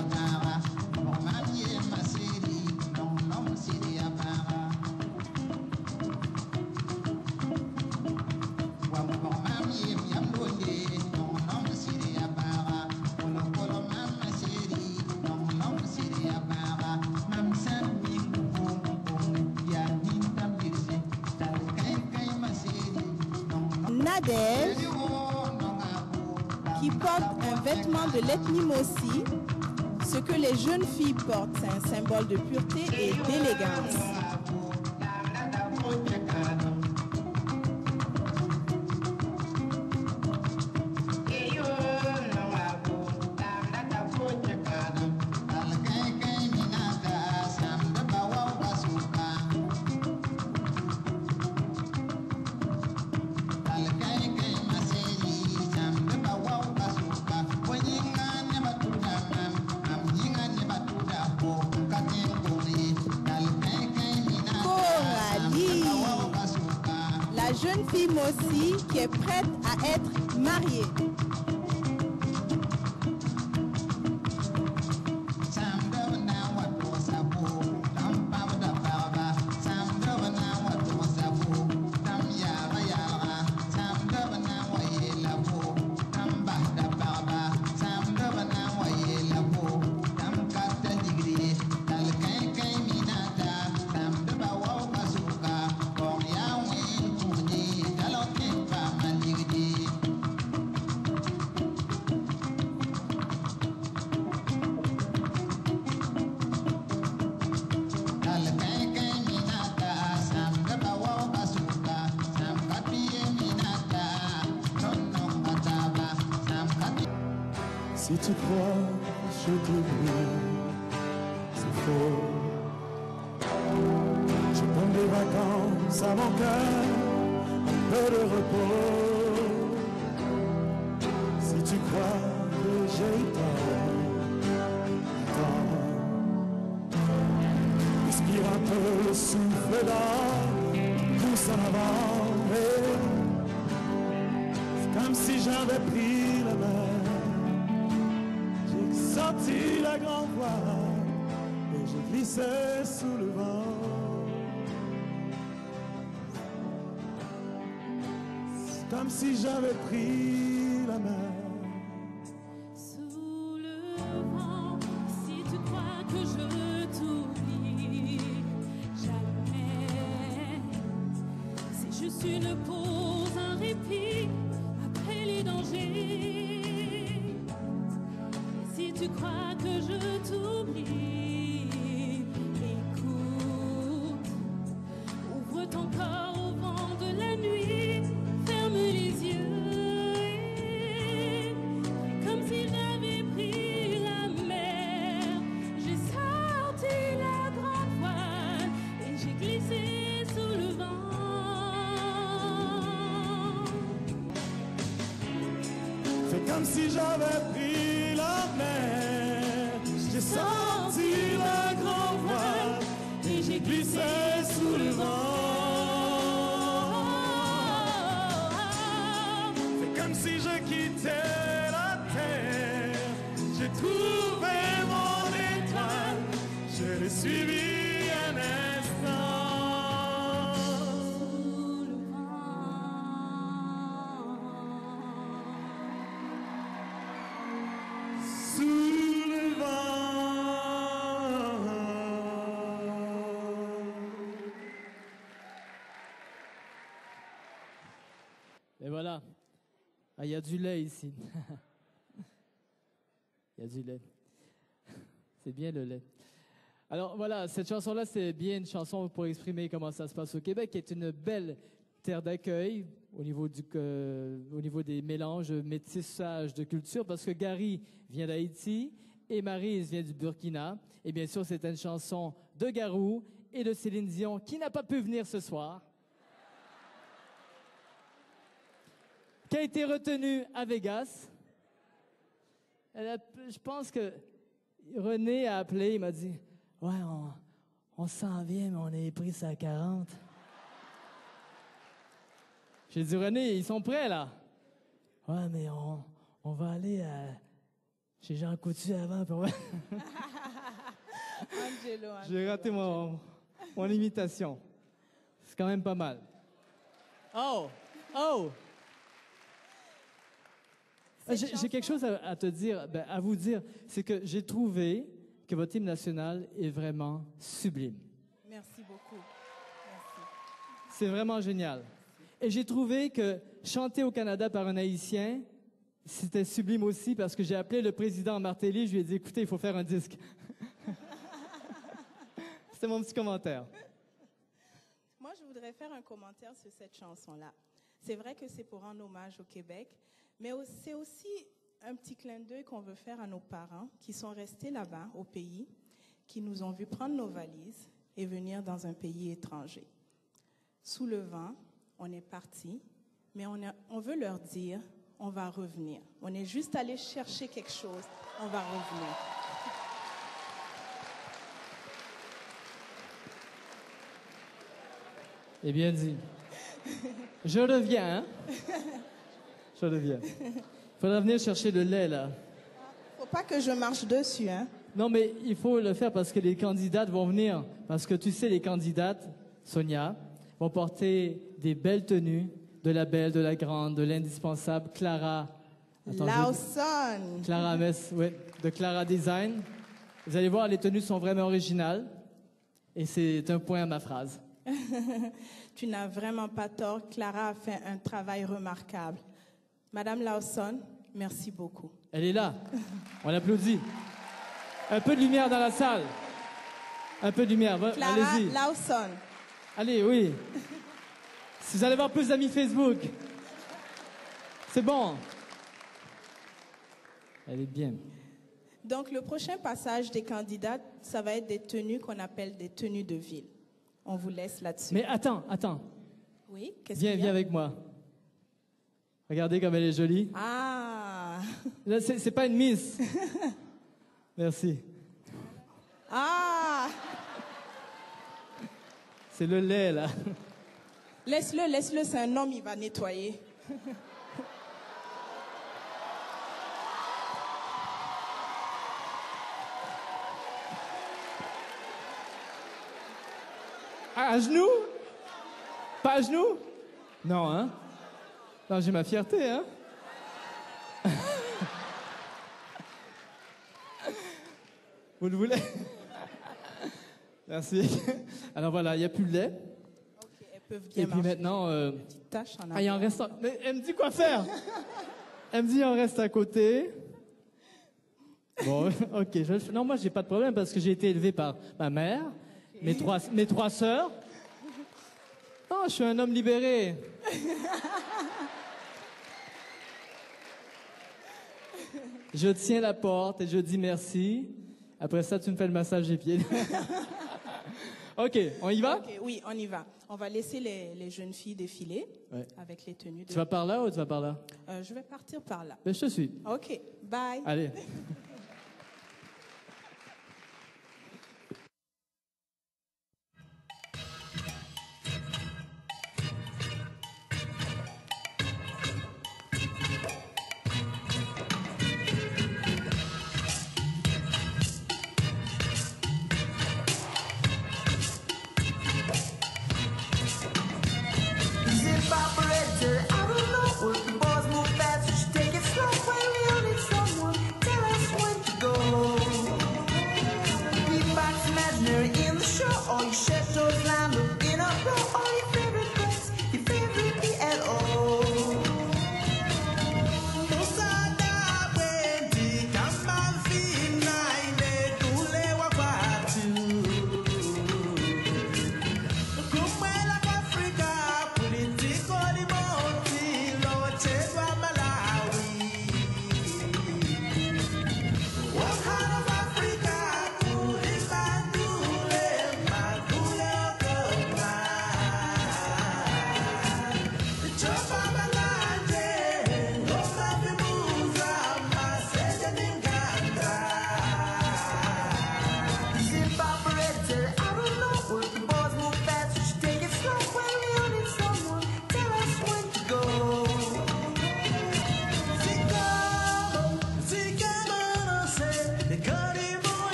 Nadège, qui porte un vêtement de l'ethnie Mossi. Ce que les jeunes filles portent, c'est un symbole de pureté et d'élégance. La jeune fille Mossi qui est prête à être mariée. Si tu crois, je t'oublie, c'est faux. Je donne des vacances à mon cœur, un peu de repos. Si tu crois que j'ai tort, souffle d'or pousse en avant. C'est comme si j'avais pris la mer. J'ai sorti la grande voile et je glissais sous le vent. C'est comme si j'avais pris la mer. Sous le vent, si tu crois que je t'oublie, jamais. C'est juste une pause, un répit après les dangers. Si tu crois que je t'oublie, écoute, ouvre ton corps au vent de la nuit, ferme les yeux, comme si j'avais pris la mer. J'ai sorti la grande voile et j'ai glissé sous le vent. C'est comme si j'avais pris la mer. J'ai sorti la grande voile et j'ai glissé sous le vent. C'est comme si je quittais la terre. J'ai trouvé mon étoile, je l'ai suivi un instant. Sous le vent. Et voilà. Ah, il y a du lait ici. Il y a du lait. C'est bien le lait. Alors voilà, cette chanson-là, c'est bien une chanson pour exprimer comment ça se passe au Québec, qui est une belle terre d'accueil au niveau des mélanges, métissages de culture, parce que Gary vient d'Haïti et Maryse vient du Burkina. Et bien sûr, c'est une chanson de Garou et de Céline Dion, qui n'a pas pu venir ce soir, qui a été retenue à Vegas. Je pense que René a appelé, il m'a dit « Ouais, on s'en vient, mais on est pris à 40. » J'ai dit « René, ils sont prêts, là. »« Ouais, mais on va aller chez Jean Coutu avant. » J'ai raté mon imitation. C'est quand même pas mal. Oh! J'ai quelque chose à te dire, à vous dire, c'est que j'ai trouvé que votre hymne national est vraiment sublime. Merci beaucoup. Merci. C'est vraiment génial. Et j'ai trouvé que chanter au Canada par un Haïtien, c'était sublime aussi, parce que j'ai appelé le président Martelly, je lui ai dit, écoutez, il faut faire un disque. C'était mon petit commentaire. Moi, je voudrais faire un commentaire sur cette chanson-là. C'est vrai que c'est pour rendre hommage au Québec, mais c'est aussi un petit clin d'œil qu'on veut faire à nos parents qui sont restés là-bas au pays, qui nous ont vu prendre nos valises et venir dans un pays étranger. Sous le vent, on est parti, mais on veut leur dire, on va revenir. On est juste allé chercher quelque chose, on va revenir. Eh bien dit. Je reviens, hein? Je reviens. Il faudra venir chercher le lait, là. Faut pas que je marche dessus, hein? Non, mais il faut le faire parce que les candidates vont venir. Parce que tu sais, les candidates, Sonia, vont porter des belles tenues, de la belle, de la grande, de l'indispensable Clara. Lawson. Clara Mess, oui, de Clara Design. Vous allez voir, les tenues sont vraiment originales. Et c'est un point à ma phrase. Tu n'as vraiment pas tort. Clara a fait un travail remarquable. Madame Lawson, merci beaucoup. Elle est là. On l'applaudit. Un peu de lumière dans la salle. Un peu de lumière. Clara allez-y. Lawson. Allez, oui. Si vous allez voir plus d'amis Facebook. C'est bon. Elle est bien. Donc, le prochain passage des candidats, ça va être des tenues qu'on appelle des tenues de ville. On vous laisse là-dessus. Mais attends. Oui, qu'est-ce qu'il y a? Viens avec moi. Regardez comme elle est jolie. Ah. Là, c'est pas une miss. Merci. Ah. C'est le lait, là. Laisse-le, c'est un homme, il va nettoyer. À genoux? Pas à genoux? Non, hein? Non, j'ai ma fierté, hein? Vous le voulez? Merci. Alors voilà, il n'y a plus de lait. Okay, elles peuvent bien et puis marcher. Maintenant... Petite tache en il y a un arrière. restaurant. Mais elle me dit quoi faire? Elle me dit on reste à côté. Bon, ok. Je vais le faire. Non, moi, j'ai pas de problème parce que j'ai été élevé par ma mère, mes trois sœurs. Non, je suis un homme libéré. Je tiens la porte et je dis merci. Après ça, tu me fais le massage des pieds. Ok, on y va? Ok, oui, on y va. On va laisser les jeunes filles défiler Ouais. avec les tenues. Tu vas par là ou tu vas par là? Je vais partir par là. Ben, je te suis. Ok, bye. Allez. Is it operator? I don't know. If the boys move fast, you should take it slow. When we all need someone, tell us when to go. Beatbox imaginary in the show. All your shadows lined up in a row. All your favorite breaks, your favorite P.L.O. Musada Wendy, Kambal Fina, Ile Kule Wapatu. Kumwela Africa, political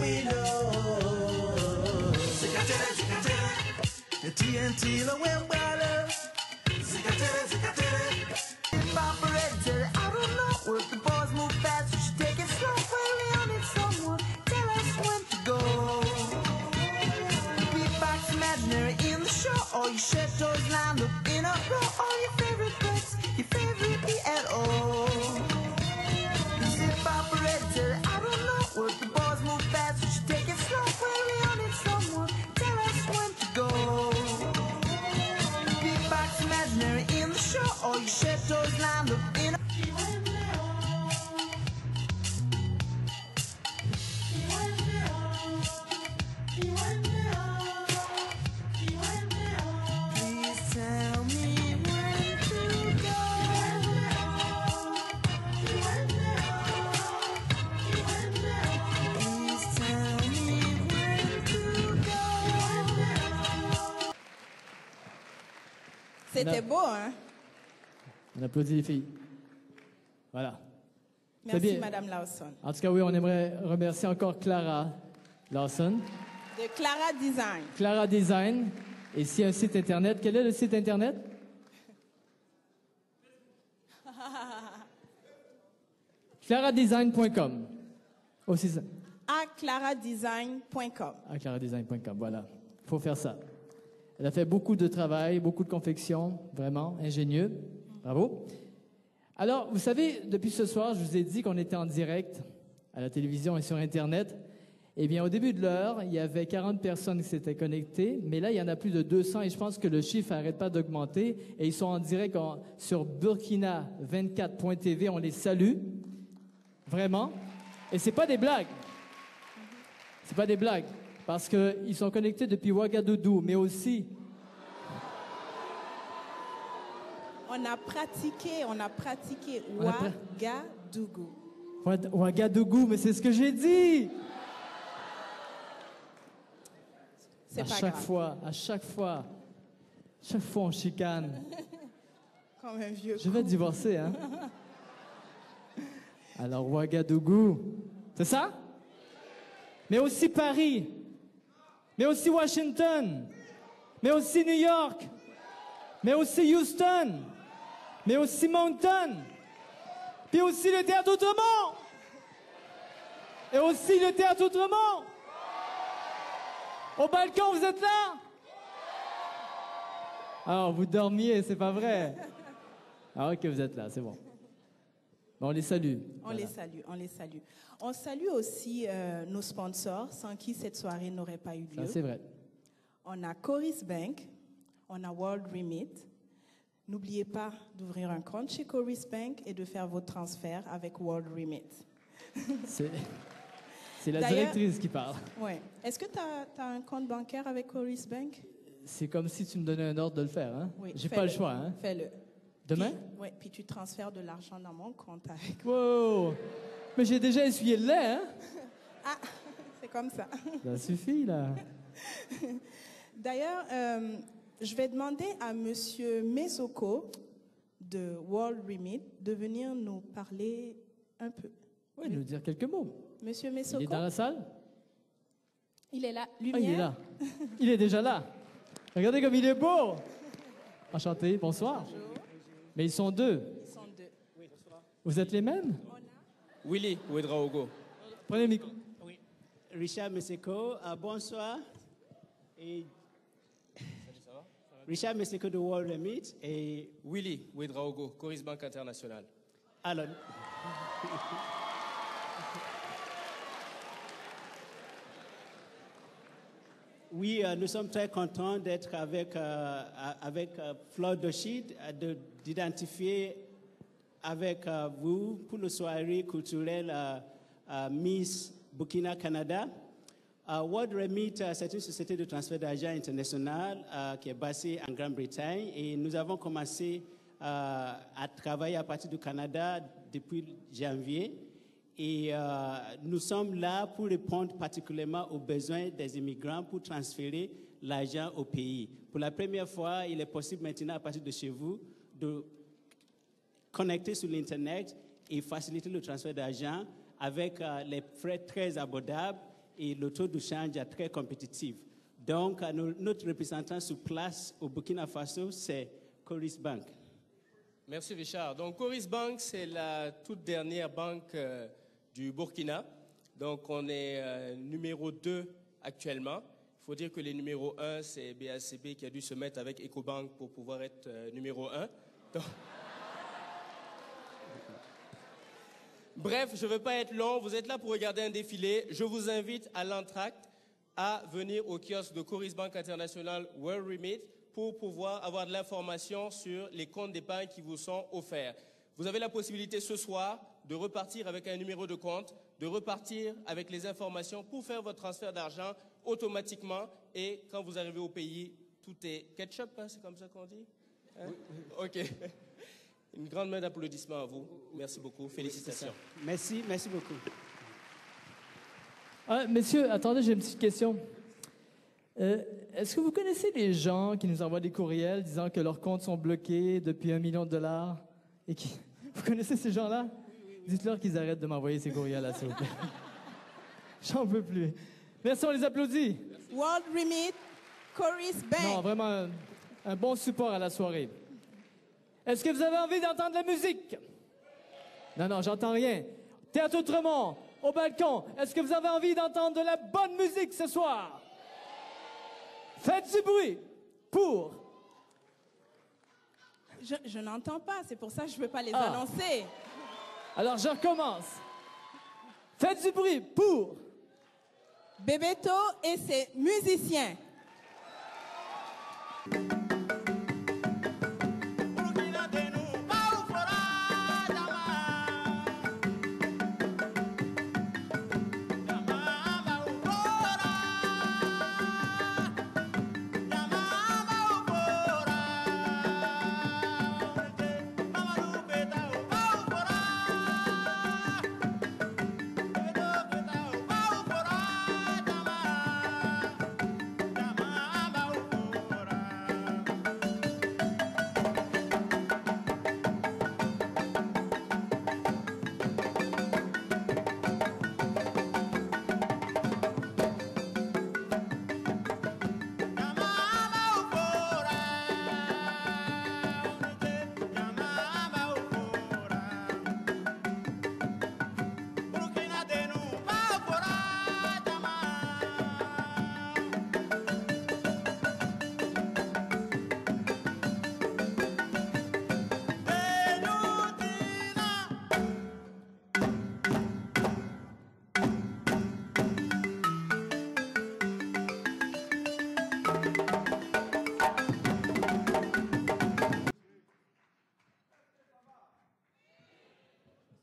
we know. Zicatera, zicatera, the TNT, the Wembala. Zicatera, zicatera. If I'm ready, I don't know. If the boys move fast, we should take it slow. When we on it, someone tell us when to go. Beatbox imaginary in the show. All your shadows lined up in a row. All your favorite books, your favorite PLO. If I'm ready, I don't know. If the boys move fast, we should take it slow. When we on it, someone tell us when to go. Beatbox imaginary in the show. All your shadows lined up in a Please tell me when to go. Please tell me when to go. C'était beau, hein? On applaudit les filles. Voilà. C'est Merci, bien. Madame Lawson. En tout cas, oui, on aimerait remercier encore Clara Lawson. De Clara Design. Clara Design. Et s'il y a un site Internet, quel est le site Internet? claradesign.com. Aussi ça. À claradesign.com. À claradesign.com, voilà. Il faut faire ça. Elle a fait beaucoup de travail, beaucoup de confection, vraiment ingénieux. Bravo. Alors, vous savez, depuis ce soir, je vous ai dit qu'on était en direct à la télévision et sur Internet. Eh bien, au début de l'heure, il y avait 40 personnes qui s'étaient connectées, mais là, il y en a plus de 200 et je pense que le chiffre n'arrête pas d'augmenter. Et ils sont en direct sur Burkina24.tv. On les salue, vraiment. Et c'est pas des blagues. C'est pas des blagues, parce qu'ils sont connectés depuis Ouagadougou, mais aussi... On a pratiqué Ouagadougou. Ouagadougou, mais c'est ce que j'ai dit. C'est pas grave. À chaque fois, on chicane. Comme un vieux Je vais divorcer, hein. Alors, Ouagadougou, c'est ça? Mais aussi Paris, mais aussi Washington, mais aussi New York, mais aussi Houston, mais aussi Moncton, puis aussi le Théâtre Outremont, et aussi le Théâtre Outremont. Au balcon, vous êtes là? Alors, vous dormiez, c'est pas vrai? Ah, ok, vous êtes là, c'est bon. Bon, on les salue. On les salue. On salue aussi nos sponsors, sans qui cette soirée n'aurait pas eu lieu. Ça, c'est vrai. On a Coris Bank, on a World Remit. N'oubliez pas d'ouvrir un compte chez Coris Bank et de faire vos transferts avec World Remit. C'est la D'ailleurs, directrice qui parle. Ouais. Est-ce que tu as un compte bancaire avec Coris Bank? C'est comme si tu me donnais un ordre de le faire. Hein? Oui, J'ai fais-le. pas le choix. Hein? Fais-le. Demain? Oui, puis tu transfères de l'argent dans mon compte avec. Wow! Mais j'ai déjà essuyé le lait, hein? Ah, c'est comme ça. Ça suffit, là. D'ailleurs, je vais demander à Monsieur Mesoko de World Remit de venir nous parler un peu. Oui, nous dire quelques mots. Monsieur Mesoko. Il est dans la salle? Il est là. Ah, il est là. Il est déjà là. Regardez comme il est beau. Enchanté, bonsoir. Bonjour. Mais ils sont deux. Ils sont deux. Oui, bonsoir. Vous êtes les mêmes? Willy Ouedraogo. Prenez le micro. Oui. Richard Meseko, bonsoir. Et Richard Meseko de World Remit et Willy Ouedraogo, Coris Bank International. Alors, oui, nous sommes très contents d'être avec Fleur Dochid, d'identifier avec vous pour la soirée culturelle Miss Burkina Canada. World Remit, c'est une société de transfert d'argent internationale qui est basée en Grande-Bretagne et nous avons commencé à travailler à partir du Canada depuis janvier. Et nous sommes là pour répondre particulièrement aux besoins des immigrants pour transférer l'argent au pays. Pour la première fois, il est possible maintenant à partir de chez vous de connecter sur l'Internet et faciliter le transfert d'argent avec les frais très abordables et le taux de change est très compétitif. Donc, notre représentant sur place au Burkina Faso, c'est Coris Bank. Merci Richard. Donc Coris Bank, c'est la toute dernière banque du Burkina. Donc on est numéro 2 actuellement. Il faut dire que les numéros 1, c'est BACB qui a dû se mettre avec Ecobank pour pouvoir être numéro 1. Donc... Bref, je ne veux pas être long. Vous êtes là pour regarder un défilé. Je vous invite à l'entracte à venir au kiosque de Coris Bank International World Remit pour pouvoir avoir de l'information sur les comptes d'épargne qui vous sont offerts. Vous avez la possibilité ce soir de repartir avec un numéro de compte, de repartir avec les informations pour faire votre transfert d'argent automatiquement. Et quand vous arrivez au pays, tout est ketchup, hein, c'est comme ça qu'on dit, hein? Oui. OK. Une grande main d'applaudissements à vous. Merci beaucoup. Félicitations. Merci beaucoup. Ah, messieurs, attendez, j'ai une petite question. Est-ce que vous connaissez des gens qui nous envoient des courriels disant que leurs comptes sont bloqués depuis $1 million et qui... Vous connaissez ces gens-là? Dites-leur qu'ils arrêtent de m'envoyer ces courriels-là, s'il vous plaît. J'en peux plus. Merci, on les applaudit. World Remit, Coris Bank. Non, vraiment un bon support à la soirée. Est-ce que vous avez envie d'entendre la musique? Non, j'entends rien. Théâtre Outremont, au balcon. Est-ce que vous avez envie d'entendre de la bonne musique ce soir? Faites du bruit pour... Je n'entends pas, c'est pour ça que je ne peux pas les annoncer. Alors, je recommence. Faites du bruit pour... Bebeto et ses musiciens.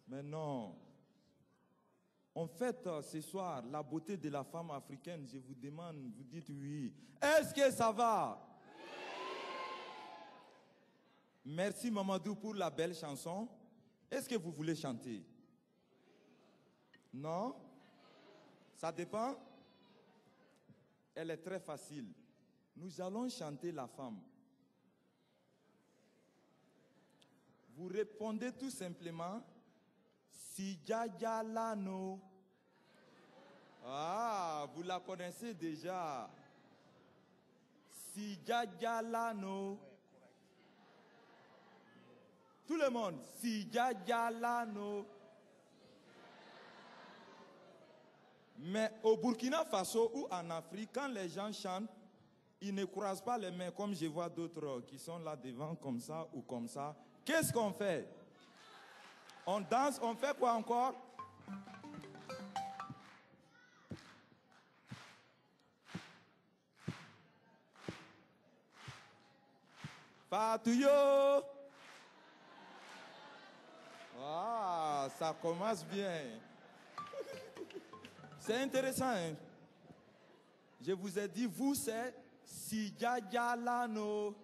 Mais non. En fait, ce soir, la beauté de la femme africaine, je vous demande, vous dites oui. Est-ce que ça va? Oui. Merci Mamadou pour la belle chanson. Est-ce que vous voulez chanter? Non? Ça dépend? Elle est très facile. Nous allons chanter la femme. Vous répondez tout simplement Si Jaja Lano. Ah, vous la connaissez déjà. Si Jaja Lano. Tout le monde. Si Jaja Lano. Mais au Burkina Faso ou en Afrique, quand les gens chantent, ils ne croisent pas les mains comme je vois d'autres qui sont là devant comme ça ou comme ça. Qu'est-ce qu'on fait? On danse, on fait quoi encore? Fatouyo! Ah, ça commence bien. C'est intéressant, hein? Je vous ai dit, vous, c'est Si Jaja Lano.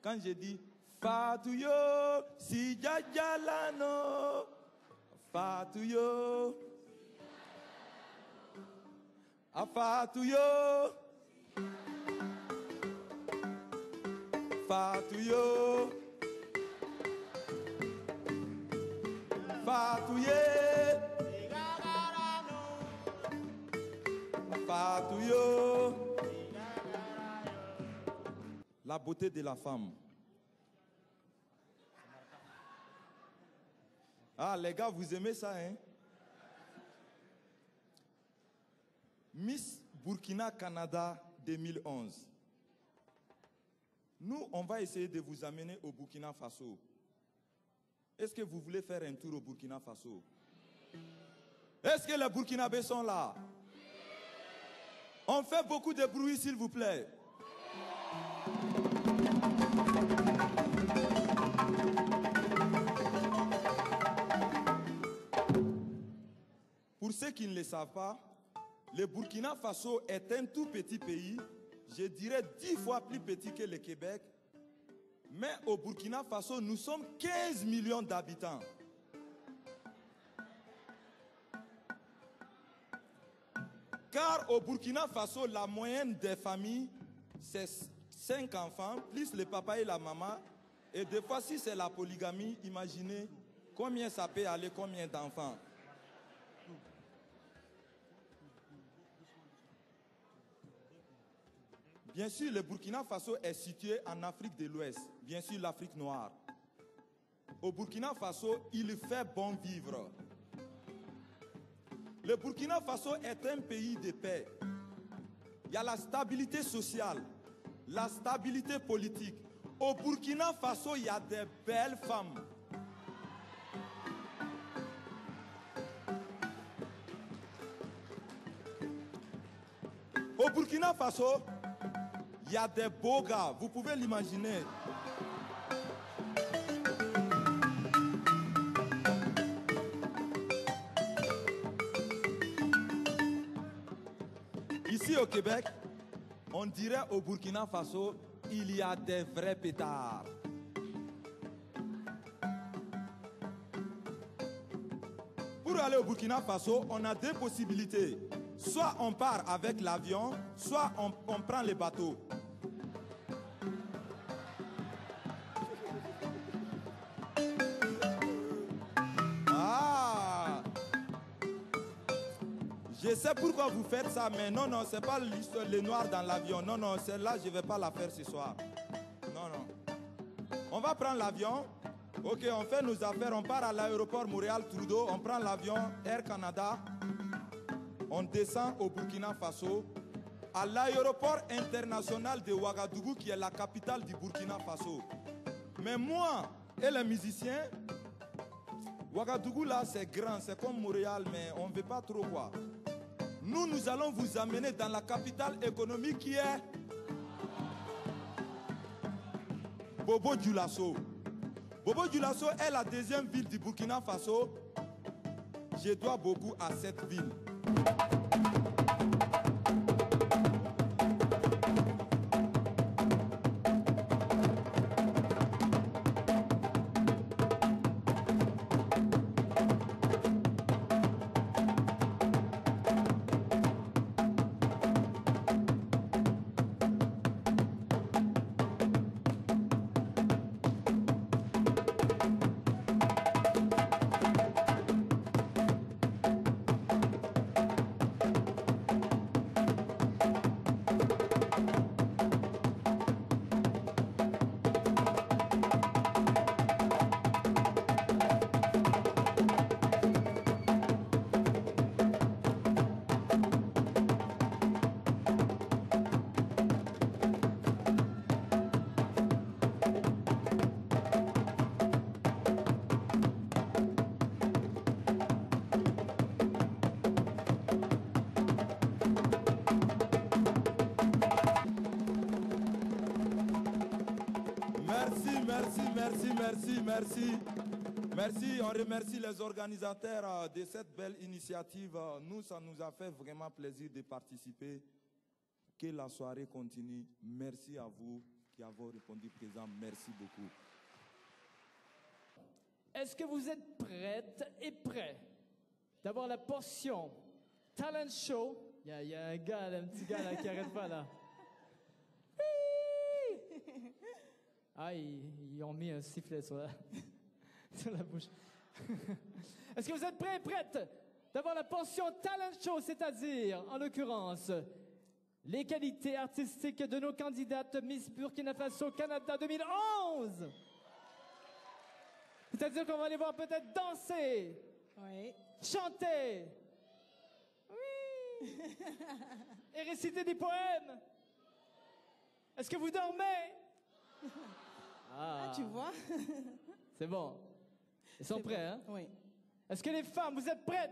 Quand je dis Fatouyo, Si Jaja Lano. Fatouyo. A Fatouyo. Fatouyo. Fatouye. Fatou yo. La beauté de la femme. Ah, les gars, vous aimez ça, hein? Miss Burkina Canada 2011. Nous, on va essayer de vous amener au Burkina Faso. Est-ce que vous voulez faire un tour au Burkina Faso? Est-ce que les Burkinabés sont là? On fait beaucoup de bruit, s'il vous plaît. Pour ceux qui ne le savent pas, le Burkina Faso est un tout petit pays, je dirais 10 fois plus petit que le Québec. Mais au Burkina Faso, nous sommes 15 millions d'habitants. Car au Burkina Faso, la moyenne des familles, c'est 5 enfants, plus le papa et la maman. Et des fois, si c'est la polygamie, imaginez combien ça peut aller, combien d'enfants. Bien sûr, le Burkina Faso est situé en Afrique de l'Ouest, bien sûr l'Afrique noire. Au Burkina Faso, il fait bon vivre. Le Burkina Faso est un pays de paix. Il y a la stabilité sociale, la stabilité politique. Au Burkina Faso, il y a des belles femmes. Au Burkina Faso, il y a des beaux gars, vous pouvez l'imaginer. Ici au Québec, on dirait au Burkina Faso, il y a des vrais pétards. Pour aller au Burkina Faso, on a deux possibilités. Soit on part avec l'avion, soit on prend les bateaux. Ah! Je sais pourquoi vous faites ça, mais non, non, c'est pas l'histoire les noirs dans l'avion. Non, non, celle-là, je ne vais pas la faire ce soir. Non, non. On va prendre l'avion. Ok, on fait nos affaires, on part à l'aéroport Montréal-Trudeau, on prend l'avion Air Canada. On descend au Burkina Faso, à l'aéroport international de Ouagadougou, qui est la capitale du Burkina Faso. Mais moi et les musiciens, Ouagadougou là c'est grand, c'est comme Montréal, mais on ne veut pas trop quoi. Nous allons vous amener dans la capitale économique qui est Bobo-Dioulasso. Bobo-Dioulasso est la deuxième ville du Burkina Faso. Je dois beaucoup à cette ville. Merci, on remercie les organisateurs de cette belle initiative. Nous, ça nous a fait vraiment plaisir de participer. Que la soirée continue. Merci à vous qui avez répondu présent. Merci beaucoup. Est-ce que vous êtes prêtes et prêts d'avoir la portion Talent Show? Il y a un petit gars là qui n'arrête pas là. Ah, ils ont mis un sifflet sur la bouche. Est-ce que vous êtes prêts et prêtes d'avoir la pension Talent Show, c'est-à-dire, en l'occurrence, les qualités artistiques de nos candidates Miss Burkina Faso Canada 2011. C'est-à-dire qu'on va les voir peut-être danser, chanter, et réciter des poèmes. Est-ce que vous dormez? Ah, tu vois? C'est bon. Ils sont prêts, hein? Oui. Est-ce que les femmes, vous êtes prêtes?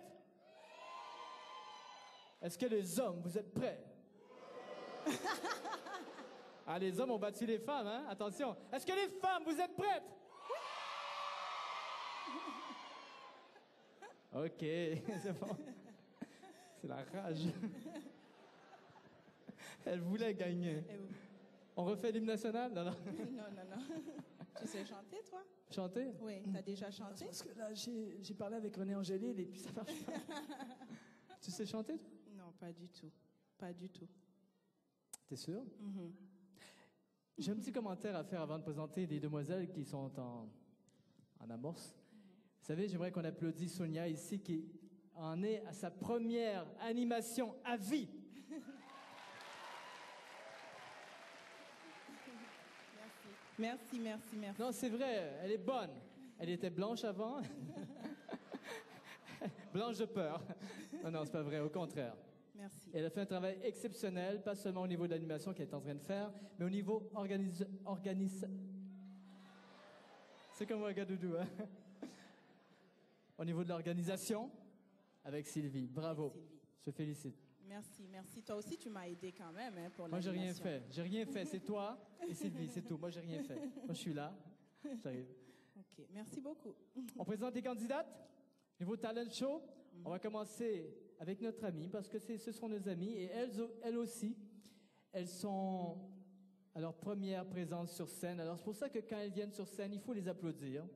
Est-ce que les hommes, vous êtes prêts? Ah, les hommes ont battu les femmes, hein? Attention. Est-ce que les femmes, vous êtes prêtes? OK, c'est bon. C'est la rage. Elle voulait gagner. On refait l'hymne national? Non, non. Non. Tu sais chanter, toi? Chanter? Oui, t'as déjà chanté? Parce que là, j'ai parlé avec René Angélil et puis ça marche pas. Tu sais chanter, toi? Non, pas du tout. Pas du tout. T'es sûr? J'ai un petit commentaire à faire avant de présenter les demoiselles qui sont en amorce. Vous savez, j'aimerais qu'on applaudisse Sonia ici, qui en est à sa première animation à vie. Merci. Non, c'est vrai, elle est bonne. Elle était blanche avant. Blanche de peur. Non, c'est pas vrai, au contraire. Merci. Elle a fait un travail exceptionnel, pas seulement au niveau de l'animation qu'elle est en train de faire, mais au niveau C'est comme un gadoudou, hein? Au niveau de l'organisation, avec Sylvie. Bravo. Sylvie. Je te félicite. Merci. Toi aussi, tu m'as aidé quand même hein, pour Moi, j'ai rien l'animation. fait. J'ai rien fait. C'est toi et Sylvie, c'est tout. Moi, j'ai rien fait. Moi, je suis là. J'arrive. OK, merci beaucoup. On présente les candidates. Niveau talent show, on va commencer avec notre amie, parce que ce sont nos amies, et elles aussi, elles sont à leur première présence sur scène. Alors, c'est pour ça que quand elles viennent sur scène, il faut les applaudir.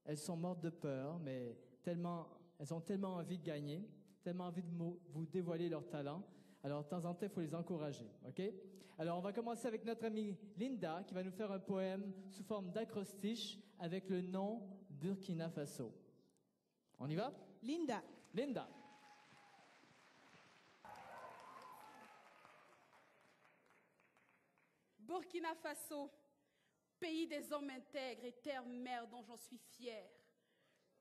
Elles sont mortes de peur, mais elles ont tellement envie de gagner, tellement envie de vous dévoiler leur talent. Alors, de temps en temps, il faut les encourager, OK? Alors, on va commencer avec notre amie Linda, qui va nous faire un poème sous forme d'acrostiche avec le nom Burkina Faso. On y va? Linda. Burkina Faso, pays des hommes intègres et terre-mère dont j'en suis fière.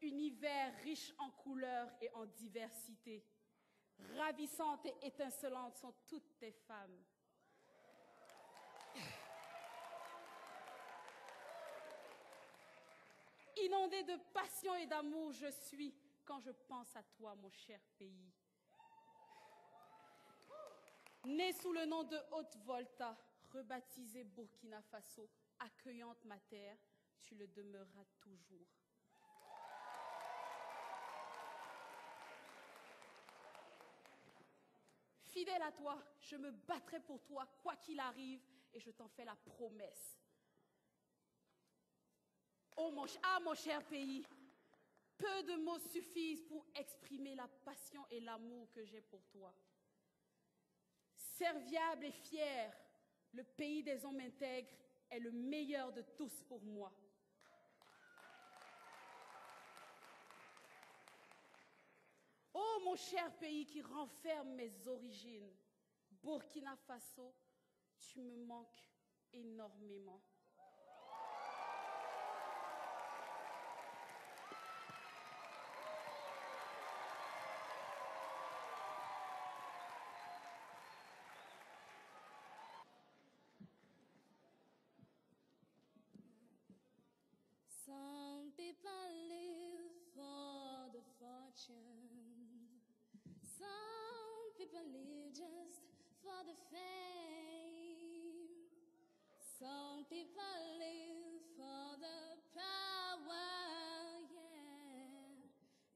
Univers riche en couleurs et en diversité. Ravissantes et étincelantes sont toutes tes femmes. Inondée de passion et d'amour, je suis quand je pense à toi, mon cher pays. Né sous le nom de Haute-Volta, rebaptisé Burkina Faso, accueillante ma terre, tu le demeureras toujours. Fidèle à toi, je me battrai pour toi, quoi qu'il arrive, et je t'en fais la promesse. Oh mon cher pays, peu de mots suffisent pour exprimer la passion et l'amour que j'ai pour toi. Serviable et fier, le pays des hommes intègres est le meilleur de tous pour moi. Oh mon cher pays qui renferme mes origines, Burkina Faso, tu me manques énormément. Some people live for the fortune. Some people live just for the fame. Some people live for the power, yeah.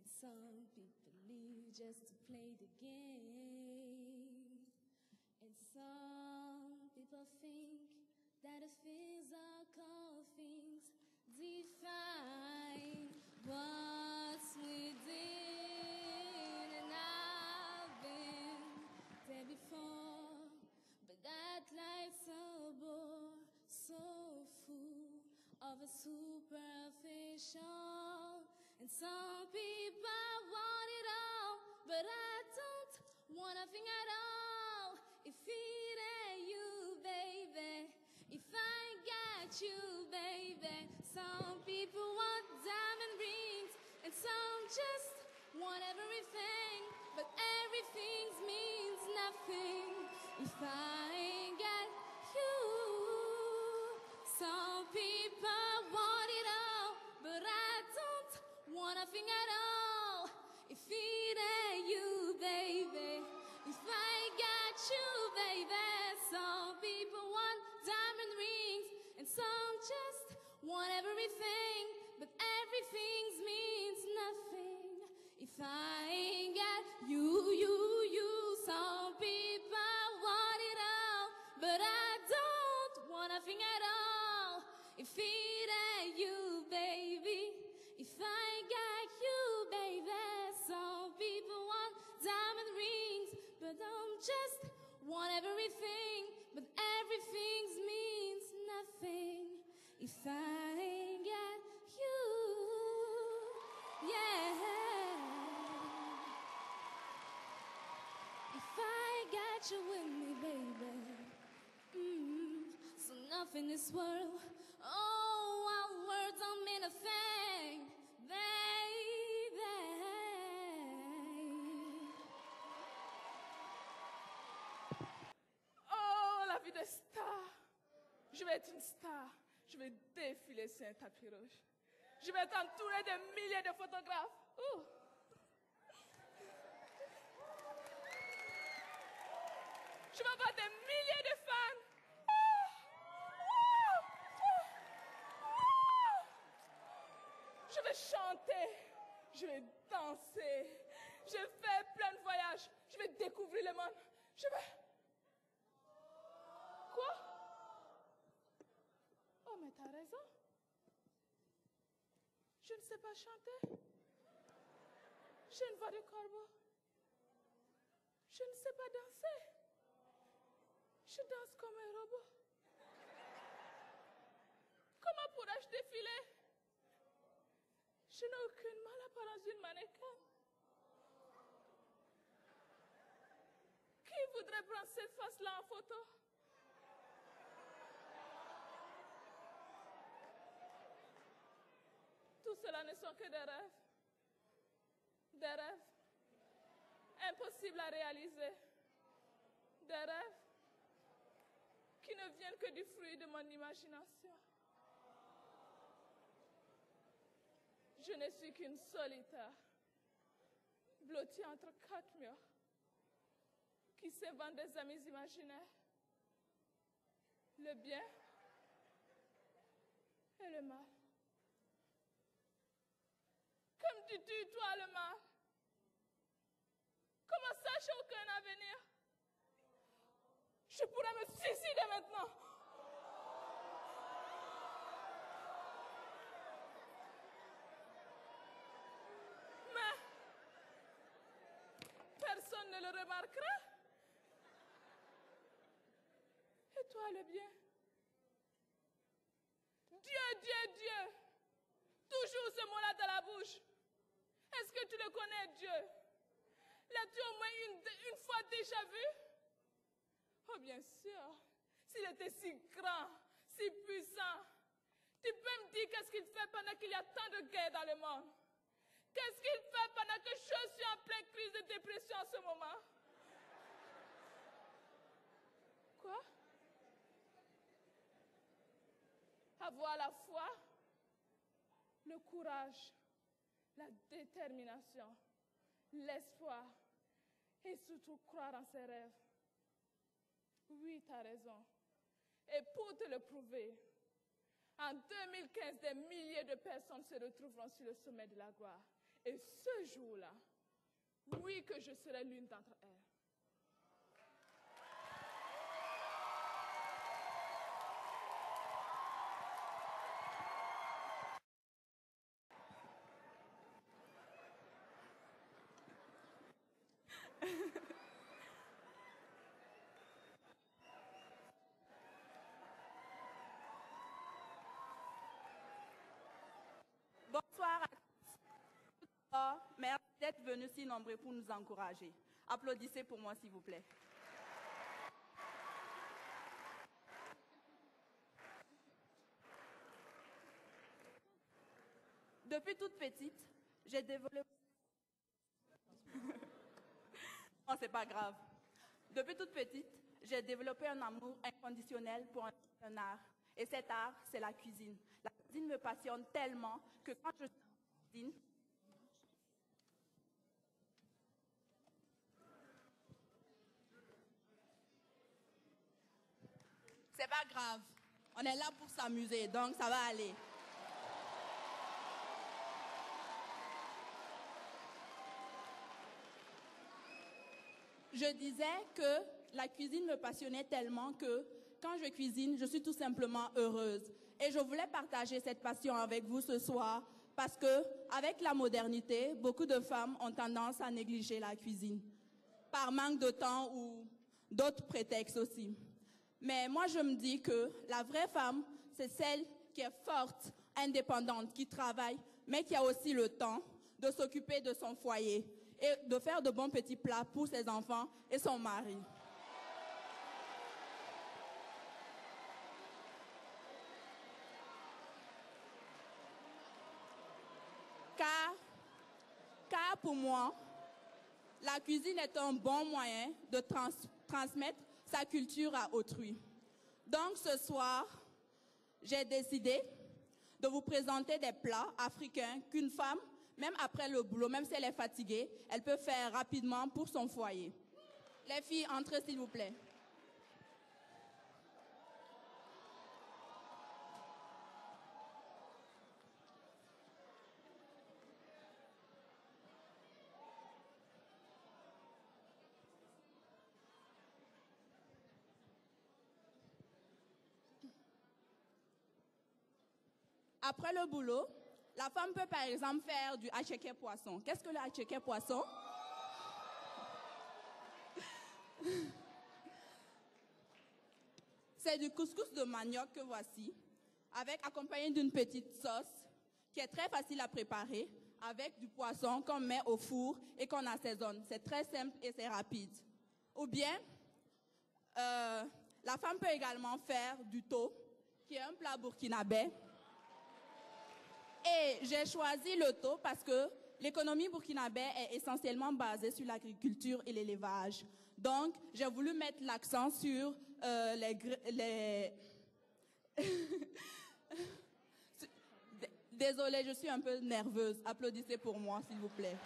And some people live just to play the game. And some people think that the physical things define what's within, and I've been there before, but that life's so bore, so full of a superficial, and some people want it all. but I don't want nothing at all. If it ain't you, baby, if I ain't got you, baby. Some people want diamond rings, and some just want everything, but everything means nothing if I ain't got you. Some people want it all, but I don't want nothing at all. If it ain't you, baby, if I ain't got you, baby. Some people want diamond rings, and some just want everything, but everything means nothing if I ain't got you. Some people want it all, but I don't want nothing at all. If it ain't you, baby, if I ain't got you, baby. Some people want diamond rings, but don't just want everything, but everything means nothing if I ain't got you. Yeah. If I got you with me, baby. So nothing in this world. Oh, our words don't mean a thing, baby. Oh, la vie de star. Je vais être une star. Je vais défiler sur un tapis rouge. Je vais être entourée de milliers de photographes. Ouh. Je vais avoir des milliers de fans. Je vais chanter. Je vais danser. Je vais faire plein de voyages. Je vais découvrir le monde. Je vais... Quoi? Oh, mais t'as raison. Je ne sais pas chanter. J'ai une voix de corbeau. Je ne sais pas danser. Je danse comme un robot. Comment pourrais-je défiler? Je n'ai aucunement l'apparence d'une mannequin. Qui voudrait prendre cette face-là en photo? Tout cela ne sont que des rêves. Des rêves impossibles à réaliser. Des rêves qui ne viennent que du fruit de mon imagination. Je ne suis qu'une solitaire, blottie entre quatre murs, qui s'invente des amis imaginaires, le bien et le mal. Comme tu tues, toi, le mal. Comment ça, j'ai aucun avenir? Je pourrais me suicider maintenant. Mais personne ne le remarquera. Et toi, le bien? Dieu, Dieu, Dieu. Toujours ce mot-là dans la bouche. Est-ce que tu le connais, Dieu? L'as-tu au moins une fois déjà vu? Oh, bien sûr. S'il était si grand, si puissant, tu peux me dire qu'est-ce qu'il fait pendant qu'il y a tant de guerres dans le monde? Qu'est-ce qu'il fait pendant que je suis en pleine crise de dépression en ce moment? Quoi? Avoir la foi, le courage, la détermination, l'espoir et surtout croire en ses rêves. Oui, tu as raison. Et pour te le prouver, en 2015, des milliers de personnes se retrouveront sur le sommet de la gloire. Et ce jour-là, oui que je serai l'une d'entre elles. Bonsoir à tous. Merci d'être venus si nombreux pour nous encourager. Applaudissez pour moi, s'il vous plaît. Depuis toute petite, j'ai développé... Non, c'est pas grave. Depuis toute petite, j'ai développé un amour inconditionnel pour un art. Et cet art, c'est la cuisine. La cuisine me passionne tellement que quand je suis en cuisine, c'est pas grave. On est là pour s'amuser, donc ça va aller. Je disais que la cuisine me passionnait tellement que quand je cuisine, je suis tout simplement heureuse. Et je voulais partager cette passion avec vous ce soir parce que, avec la modernité, beaucoup de femmes ont tendance à négliger la cuisine par manque de temps ou d'autres prétextes aussi. Mais moi, je me dis que la vraie femme, c'est celle qui est forte, indépendante, qui travaille, mais qui a aussi le temps de s'occuper de son foyer et de faire de bons petits plats pour ses enfants et son mari. Car pour moi, la cuisine est un bon moyen de transmettre sa culture à autrui. Donc ce soir, j'ai décidé de vous présenter des plats africains qu'une femme, même après le boulot, même si elle est fatiguée, elle peut faire rapidement pour son foyer. Les filles, entrez s'il vous plaît. Après le boulot, la femme peut par exemple faire du hacheke poisson. Qu'est-ce que le hacheke poisson? C'est du couscous de manioc que voici, accompagné d'une petite sauce qui est très facile à préparer, avec du poisson qu'on met au four et qu'on assaisonne. C'est très simple et c'est rapide. Ou bien, la femme peut également faire du thon, qui est un plat burkinabé. Et j'ai choisi le thon parce que l'économie burkinabé est essentiellement basée sur l'agriculture et l'élevage. Donc, j'ai voulu mettre l'accent sur Désolée, je suis un peu nerveuse. Applaudissez pour moi, s'il vous plaît.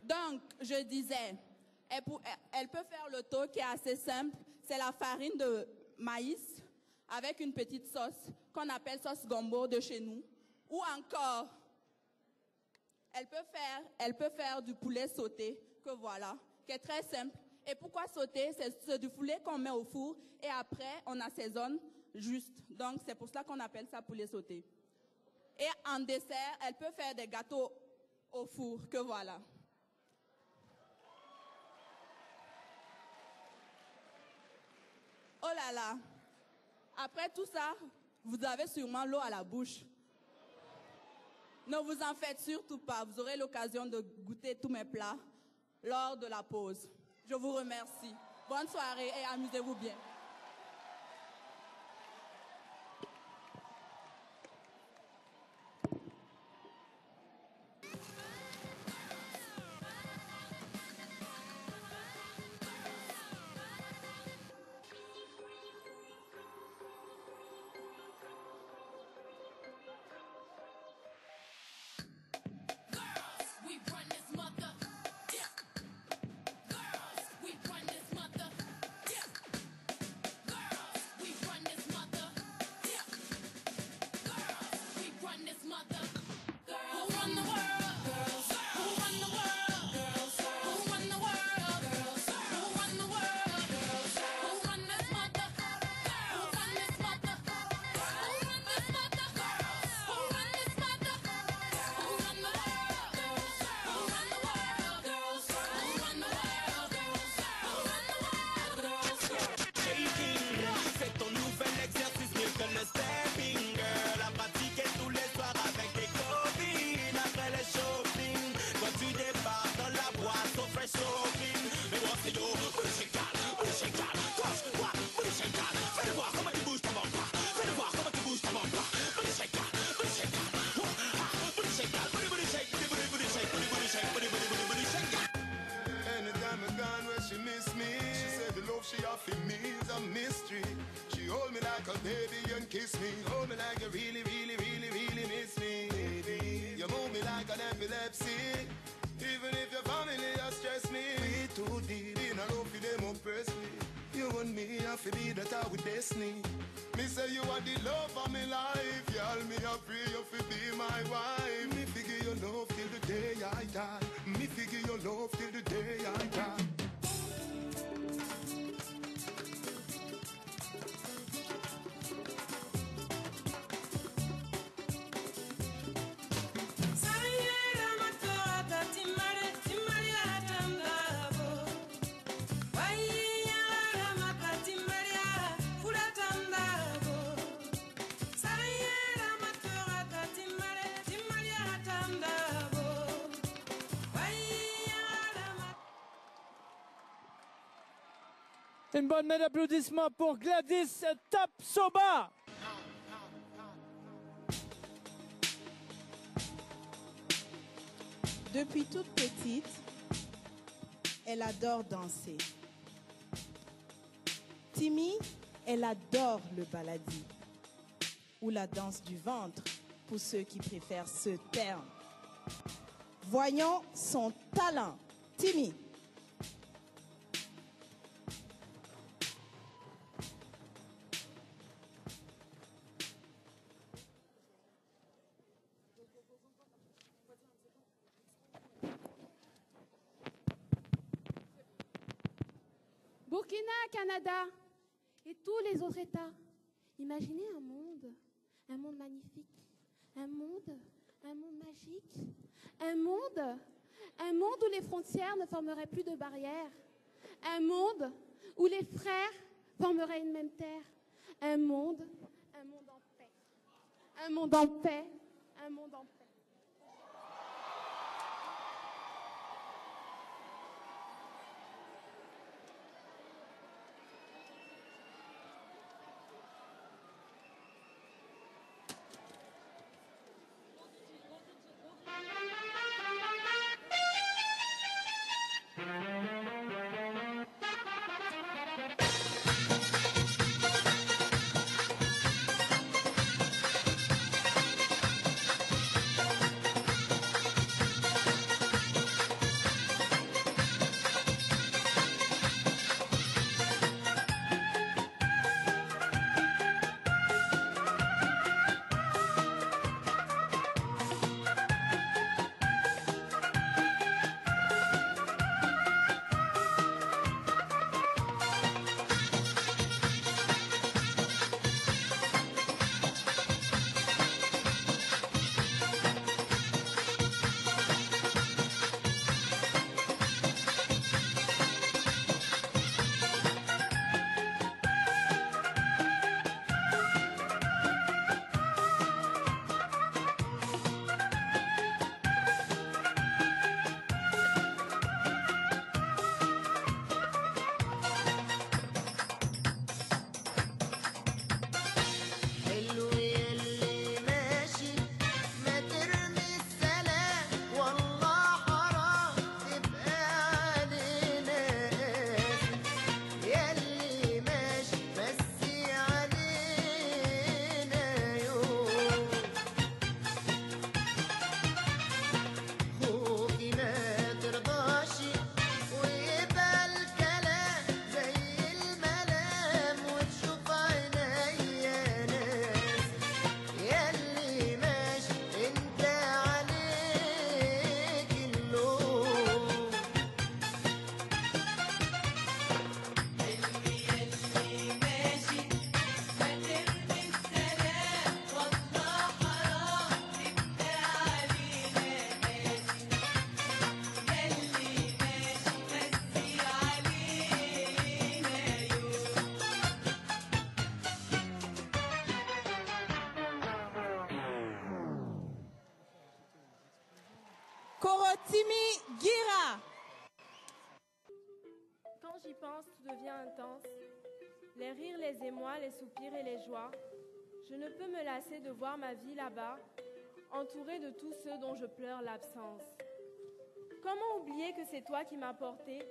Donc, je disais, elle peut faire le thon qui est assez simple. C'est la farine de maïs avec une petite sauce qu'on appelle sauce gombo de chez nous. Ou encore, elle peut faire du poulet sauté, que voilà, qui est très simple. Et pourquoi sauter? C'est du poulet qu'on met au four et après, on assaisonne juste. Donc, c'est pour cela qu'on appelle ça poulet sauté. Et en dessert, elle peut faire des gâteaux au four, que voilà. Oh là là, après tout ça, vous avez sûrement l'eau à la bouche. Ne vous en faites surtout pas, vous aurez l'occasion de goûter tous mes plats lors de la pause. Je vous remercie. Bonne soirée et amusez-vous bien. baby, and kiss me. Hold me like you really, really, really, really miss me. Baby, you move me like an epilepsy. Even if your family has stressed me. We too deep in a love for them oppress me. You and me have to be that I with destiny. Me say you are the love of my life. Y'all me I pray you fi be my wife. Me figure your love till the day I die. Me figure your love till the day I die. Une bonne main d'applaudissements pour Gladys Tapsoba. Depuis toute petite, elle adore danser. Timmy, elle adore le baladi, ou la danse du ventre, pour ceux qui préfèrent ce terme. Voyons son talent. Timmy. Burkina, Canada et tous les autres États. Imaginez un monde magnifique, un monde magique, un monde où les frontières ne formeraient plus de barrières, un monde où les frères formeraient une même terre, un monde en paix, un monde en paix, un monde en paix. Korotimi Gira. Quand j'y pense, tout devient intense. Les rires, les émois, les soupirs et les joies. Je ne peux me lasser de voir ma vie là-bas, entourée de tous ceux dont je pleure l'absence. Comment oublier que c'est toi qui m'as porté,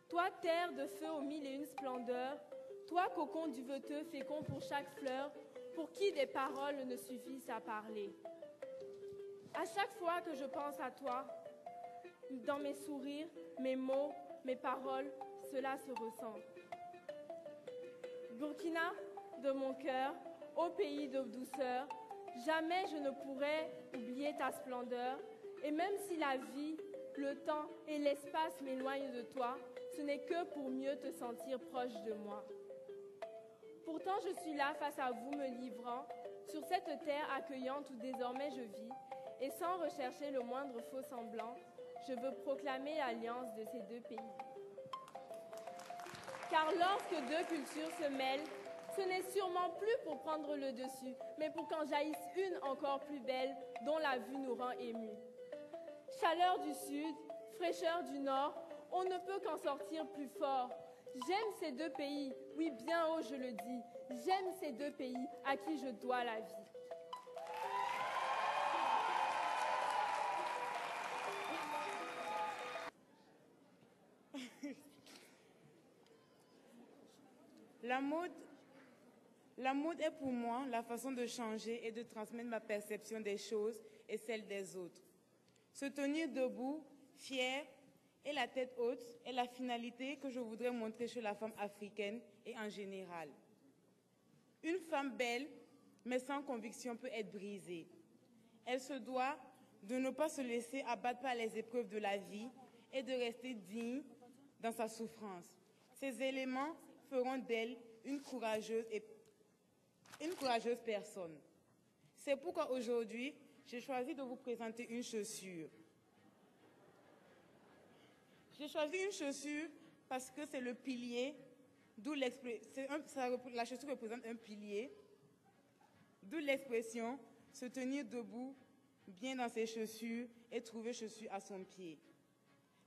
toi terre de feu aux mille et une splendeurs, toi cocon duveteux fécond pour chaque fleur, pour qui des paroles ne suffisent à parler. À chaque fois que je pense à toi, dans mes sourires, mes mots, mes paroles, cela se ressent. Burkina, de mon cœur, ô pays de douceur, jamais je ne pourrai oublier ta splendeur. Et même si la vie, le temps et l'espace m'éloignent de toi, ce n'est que pour mieux te sentir proche de moi. Pourtant, je suis là face à vous me livrant, sur cette terre accueillante où désormais je vis, et sans rechercher le moindre faux semblant, je veux proclamer l'alliance de ces deux pays. Car lorsque deux cultures se mêlent, ce n'est sûrement plus pour prendre le dessus, mais pour qu'en jaillisse une encore plus belle, dont la vue nous rend émus. Chaleur du sud, fraîcheur du nord, on ne peut qu'en sortir plus fort. J'aime ces deux pays, oui bien haut je le dis, j'aime ces deux pays à qui je dois la vie. La mode est pour moi la façon de changer et de transmettre ma perception des choses et celle des autres. Se tenir debout, fier et la tête haute est la finalité que je voudrais montrer chez la femme africaine et en général. Une femme belle, mais sans conviction, peut être brisée. Elle se doit de ne pas se laisser abattre par les épreuves de la vie et de rester digne dans sa souffrance. Ces éléments feront d'elle une courageuse personne. C'est pourquoi aujourd'hui, j'ai choisi de vous présenter une chaussure. J'ai choisi une chaussure parce que c'est le pilier, la chaussure représente un pilier, d'où l'expression se tenir debout bien dans ses chaussures et trouver chaussure à son pied.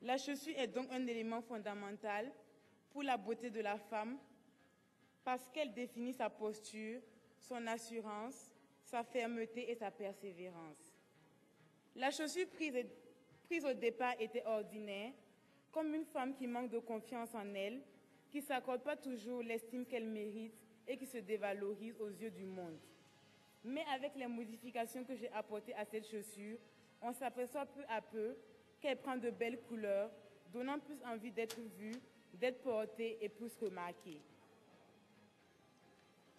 La chaussure est donc un élément fondamental pour la beauté de la femme parce qu'elle définit sa posture, son assurance, sa fermeté et sa persévérance. La chaussure prise au départ était ordinaire, comme une femme qui manque de confiance en elle, qui ne s'accorde pas toujours l'estime qu'elle mérite et qui se dévalorise aux yeux du monde. Mais avec les modifications que j'ai apportées à cette chaussure, on s'aperçoit peu à peu qu'elle prend de belles couleurs, donnant plus envie d'être vue, d'être portée et plus remarquée.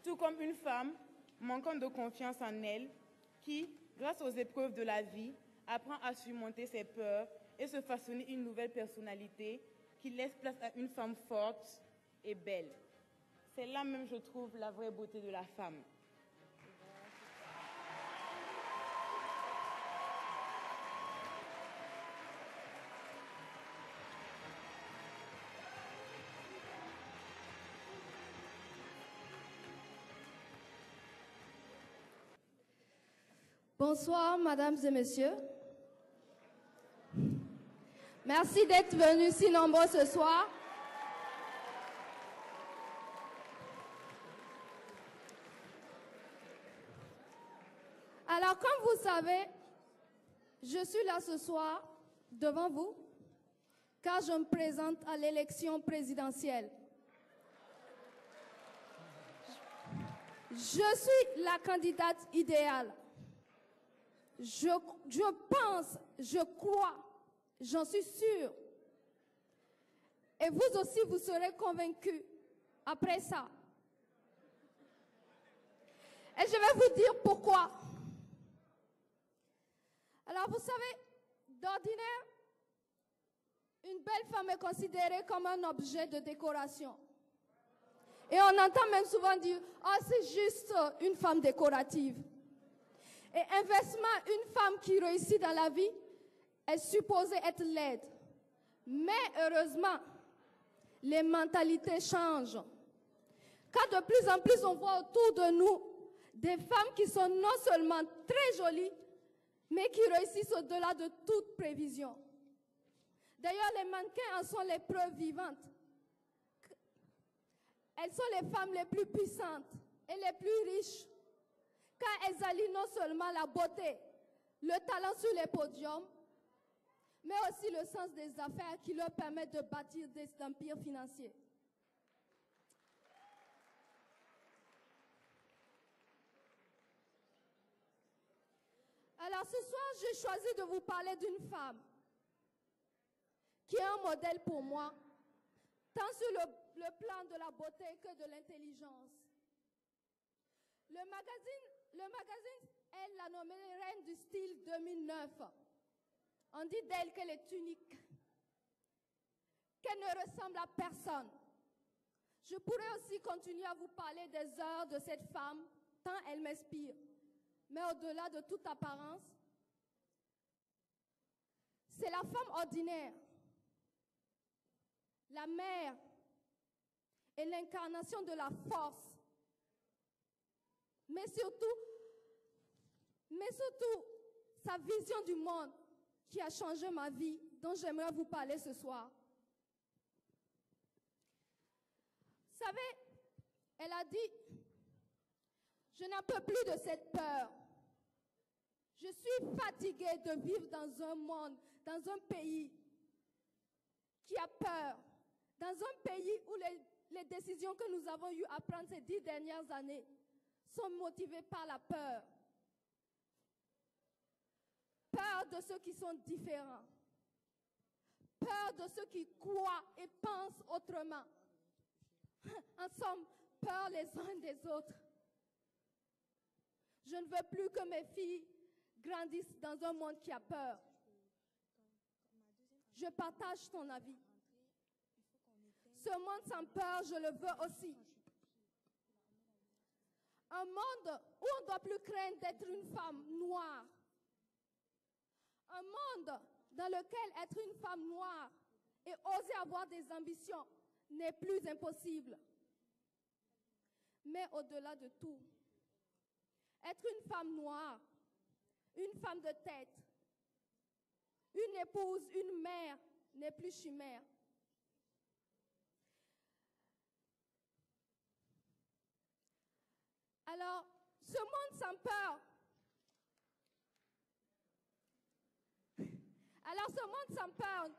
Tout comme une femme manquant de confiance en elle, qui, grâce aux épreuves de la vie, apprend à surmonter ses peurs et se façonner une nouvelle personnalité qui laisse place à une femme forte et belle. C'est là même, je trouve, la vraie beauté de la femme. Bonsoir, mesdames et messieurs. Merci d'être venus si nombreux ce soir. Alors, comme vous savez, je suis là ce soir devant vous car je me présente à l'élection présidentielle. Je suis la candidate idéale. Je pense, je crois, j'en suis sûre. Et vous aussi, vous serez convaincus après ça. Et je vais vous dire pourquoi. Alors, vous savez, d'ordinaire, une belle femme est considérée comme un objet de décoration. Et on entend même souvent dire, « Oh, c'est juste une femme décorative. » Et inversement, une femme qui réussit dans la vie est supposée être laide. Mais heureusement, les mentalités changent. Car de plus en plus, on voit autour de nous des femmes qui sont non seulement très jolies, mais qui réussissent au-delà de toute prévision. D'ailleurs, les mannequins en sont les preuves vivantes. Elles sont les femmes les plus puissantes et les plus riches, car elles allient non seulement la beauté, le talent sur les podiums, mais aussi le sens des affaires qui leur permettent de bâtir des empires financiers. Alors ce soir, j'ai choisi de vous parler d'une femme qui est un modèle pour moi, tant sur le plan de la beauté que de l'intelligence. Le magazine, elle l'a nommée reine du style 2009. On dit d'elle qu'elle est unique, qu'elle ne ressemble à personne. Je pourrais aussi continuer à vous parler des heures de cette femme, tant elle m'inspire. Mais au-delà de toute apparence, c'est la femme ordinaire, la mère et l'incarnation de la force. Mais surtout, sa vision du monde qui a changé ma vie, dont j'aimerais vous parler ce soir. Vous savez, elle a dit, je n'en peux plus de cette peur. Je suis fatiguée de vivre dans un monde, dans un pays qui a peur, dans un pays où les décisions que nous avons eu à prendre ces 10 dernières années sont motivées par la peur. Peur de ceux qui sont différents. Peur de ceux qui croient et pensent autrement. En somme, peur les uns des autres. Je ne veux plus que mes filles grandissent dans un monde qui a peur. Je partage ton avis. Ce monde sans peur, je le veux aussi. Un monde où on ne doit plus craindre d'être une femme noire. Un monde dans lequel être une femme noire et oser avoir des ambitions n'est plus impossible. Mais au-delà de tout, être une femme noire, une femme de tête, une épouse, une mère n'est plus chimère. Alors, ce monde sans peur,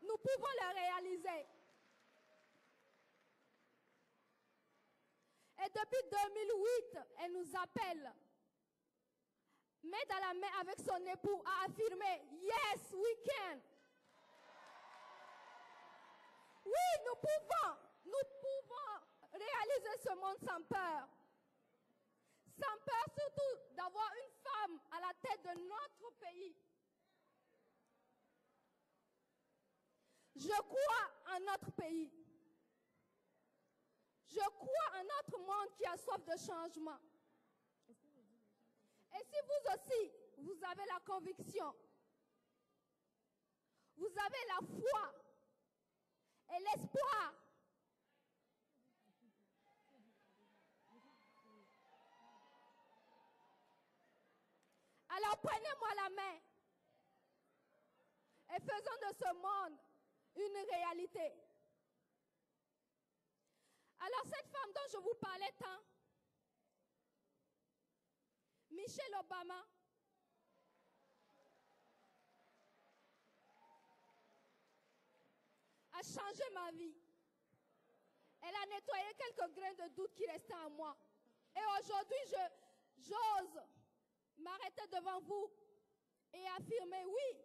nous pouvons le réaliser. Et depuis 2008, elle nous appelle, main dans la main avec son époux, à affirmer « Yes, we can ». Oui, nous pouvons réaliser ce monde sans peur. Sans peur surtout d'avoir une femme à la tête de notre pays. Je crois en notre pays. Je crois en notre monde qui a soif de changement. Et si vous aussi, vous avez la conviction, vous avez la foi et l'espoir, alors prenez-moi la main et faisons de ce monde une réalité. Alors cette femme dont je vous parlais tant, Michelle Obama, a changé ma vie. Elle a nettoyé quelques grains de doute qui restaient en moi. Et aujourd'hui, j'ose m'arrêter devant vous et affirmer oui,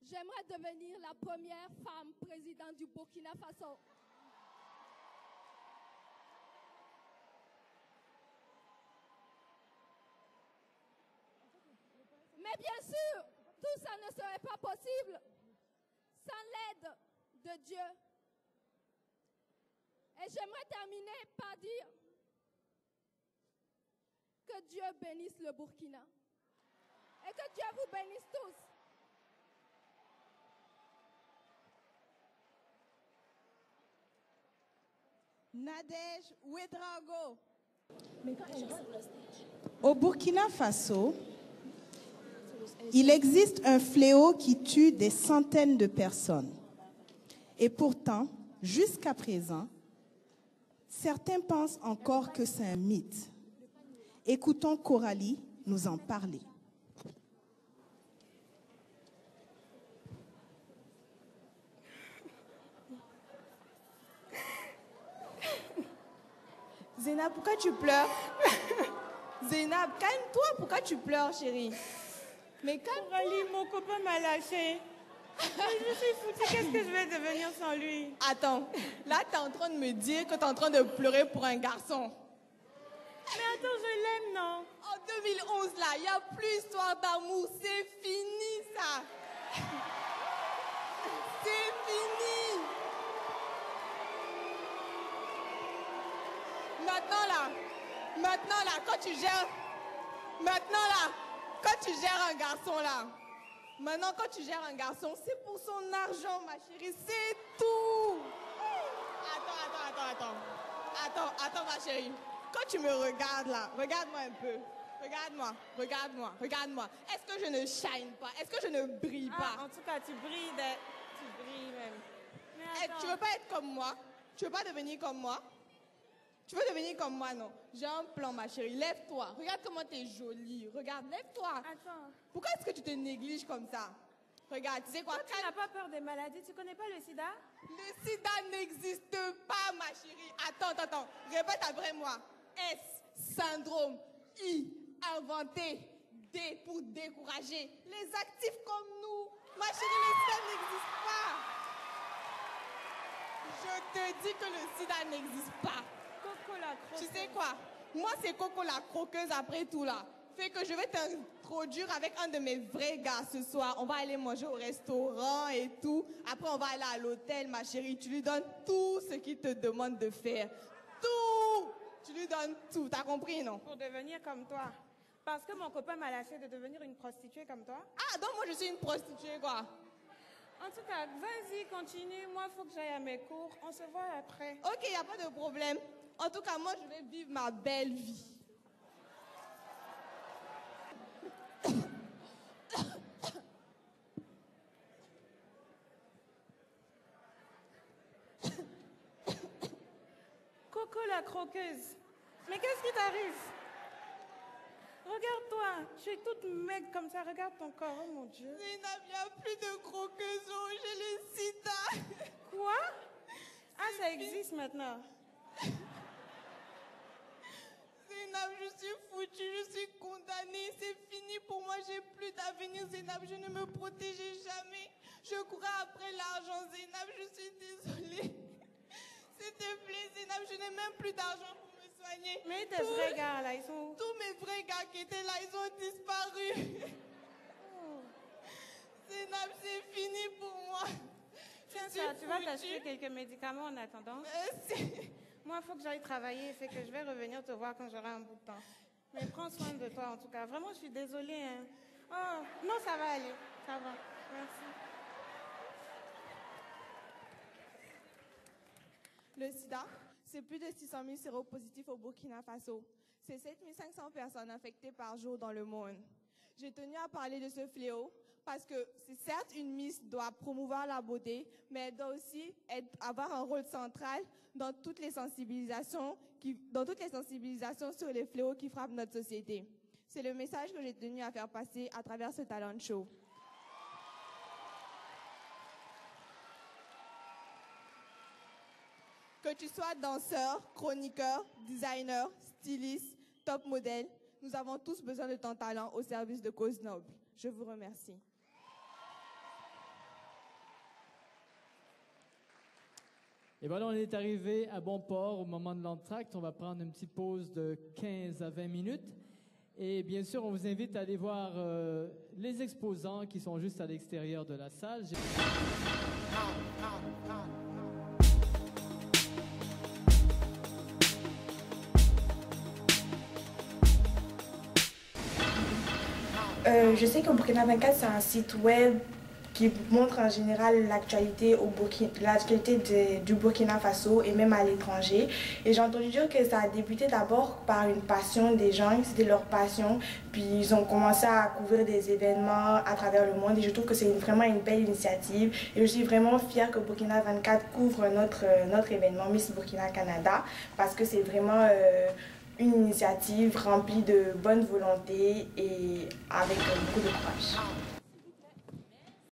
j'aimerais devenir la première femme présidente du Burkina Faso. Mais bien sûr, tout ça ne serait pas possible sans l'aide de Dieu. Et j'aimerais terminer par dire que Dieu bénisse le Burkina et que Dieu vous bénisse tous. Nadège Ouedraogo. Au Burkina Faso, il existe un fléau qui tue des centaines de personnes. Et pourtant, jusqu'à présent, certains pensent encore que c'est un mythe. Écoutons Coralie nous en parler. Zénab, pourquoi tu pleures? Zénab, calme-toi, pourquoi tu pleures, chérie? Mais calme-toi. Coralie, mon copain m'a lâché. Je suis foutue, qu'est-ce que je vais devenir sans lui? Attends, là, tu es en train de me dire que tu es en train de pleurer pour un garçon. Mais attends, je l'aime, non? En 2011, là, il n'y a plus histoire d'amour. C'est fini, ça. C'est fini. Maintenant là, quand tu gères un garçon, là, maintenant, quand tu gères un garçon, c'est pour son argent, ma chérie, c'est tout. Attends, ma chérie. Quand tu me regardes là, regarde-moi un peu. Regarde-moi. Est-ce que je ne shine pas? Est-ce que je ne brille pas? En tout cas, tu brilles même. Mais Tu veux pas être comme moi? Tu veux pas devenir comme moi? Tu veux devenir comme moi, non? J'ai un plan, ma chérie. Lève-toi. Regarde comment tu es jolie. Regarde, lève-toi. Attends. Pourquoi est-ce que tu te négliges comme ça? Regarde, tu sais quoi? Toi, tu n'as pas peur des maladies? Tu connais pas le sida? Le sida n'existe pas, ma chérie. Attends. Répète après moi. S, syndrome. I, inventé. D, pour décourager. Les actifs comme nous. Ma chérie, le sida n'existe pas. Je te dis que le sida n'existe pas. Coco la croqueuse. Tu sais quoi? Moi, c'est Coco la croqueuse après tout là. Fait que je vais t'introduire avec un de mes vrais gars ce soir. On va aller manger au restaurant et tout. Après, on va aller à l'hôtel, ma chérie. Tu lui donnes tout ce qu'il te demande de faire. Tout! Tu lui donnes tout. T'as compris, non? Pour devenir comme toi. Parce que mon copain m'a lâché de devenir une prostituée comme toi. Ah, donc moi, je suis une prostituée, quoi. En tout cas, vas-y, continue. Moi, il faut que j'aille à mes cours. On se voit après. Ok, il n'y a pas de problème. En tout cas, moi, je vais vivre ma belle vie. Coco la croqueuse. Mais qu'est-ce qui t'arrive? Regarde-toi, tu es toute maigre comme ça, regarde ton corps, oh mon Dieu. Zénab, il n'y a plus de croqueuse, j'ai le sida. Quoi? Ah, ça existe maintenant. Zénab, je suis foutue, je suis condamnée, c'est fini pour moi, j'ai plus d'avenir, Zénab, je ne me protégeais jamais. Je courais après l'argent, Zénab, je suis désolée. S'il te plaît, Zénab, je n'ai même plus d'argent pour me soigner. Mais tes vrais gars, là, ils sont où? Tous mes vrais gars qui étaient là, ils ont disparu. Oh. Zénab, c'est fini pour moi. Tiens ça, tu vas t'acheter quelques médicaments en attendant. Merci. Moi, il faut que j'aille travailler, c'est que je vais revenir te voir quand j'aurai un bout de temps. Mais prends soin de toi, en tout cas. Vraiment, je suis désolée. Hein. Oh, non, ça va aller. Ça va. Merci. Le sida, c'est plus de 600 000 séropositifs au Burkina Faso. C'est 7 500 personnes infectées par jour dans le monde. J'ai tenu à parler de ce fléau parce que c'est certes une Miss doit promouvoir la beauté, mais elle doit aussi avoir un rôle central dans toutes les sensibilisations sur les fléaux qui frappent notre société. C'est le message que j'ai tenu à faire passer à travers ce talent show. Que tu sois danseur, chroniqueur, designer, styliste, top modèle, nous avons tous besoin de ton talent au service de causes nobles. Je vous remercie. Et voilà, on est arrivé à bon port au moment de l'entracte. On va prendre une petite pause de 15 à 20 minutes. Et bien sûr, on vous invite à aller voir les exposants qui sont juste à l'extérieur de la salle. Je sais que Burkina 24, c'est un site web qui montre en général l'actualité du Burkina Faso et même à l'étranger. Et j'ai entendu dire que ça a débuté d'abord par une passion des gens, c'était leur passion. Puis ils ont commencé à couvrir des événements à travers le monde et je trouve que c'est vraiment une belle initiative. Et je suis vraiment fière que Burkina 24 couvre notre événement Miss Burkina Canada parce que c'est vraiment une initiative remplie de bonne volonté et avec beaucoup de courage.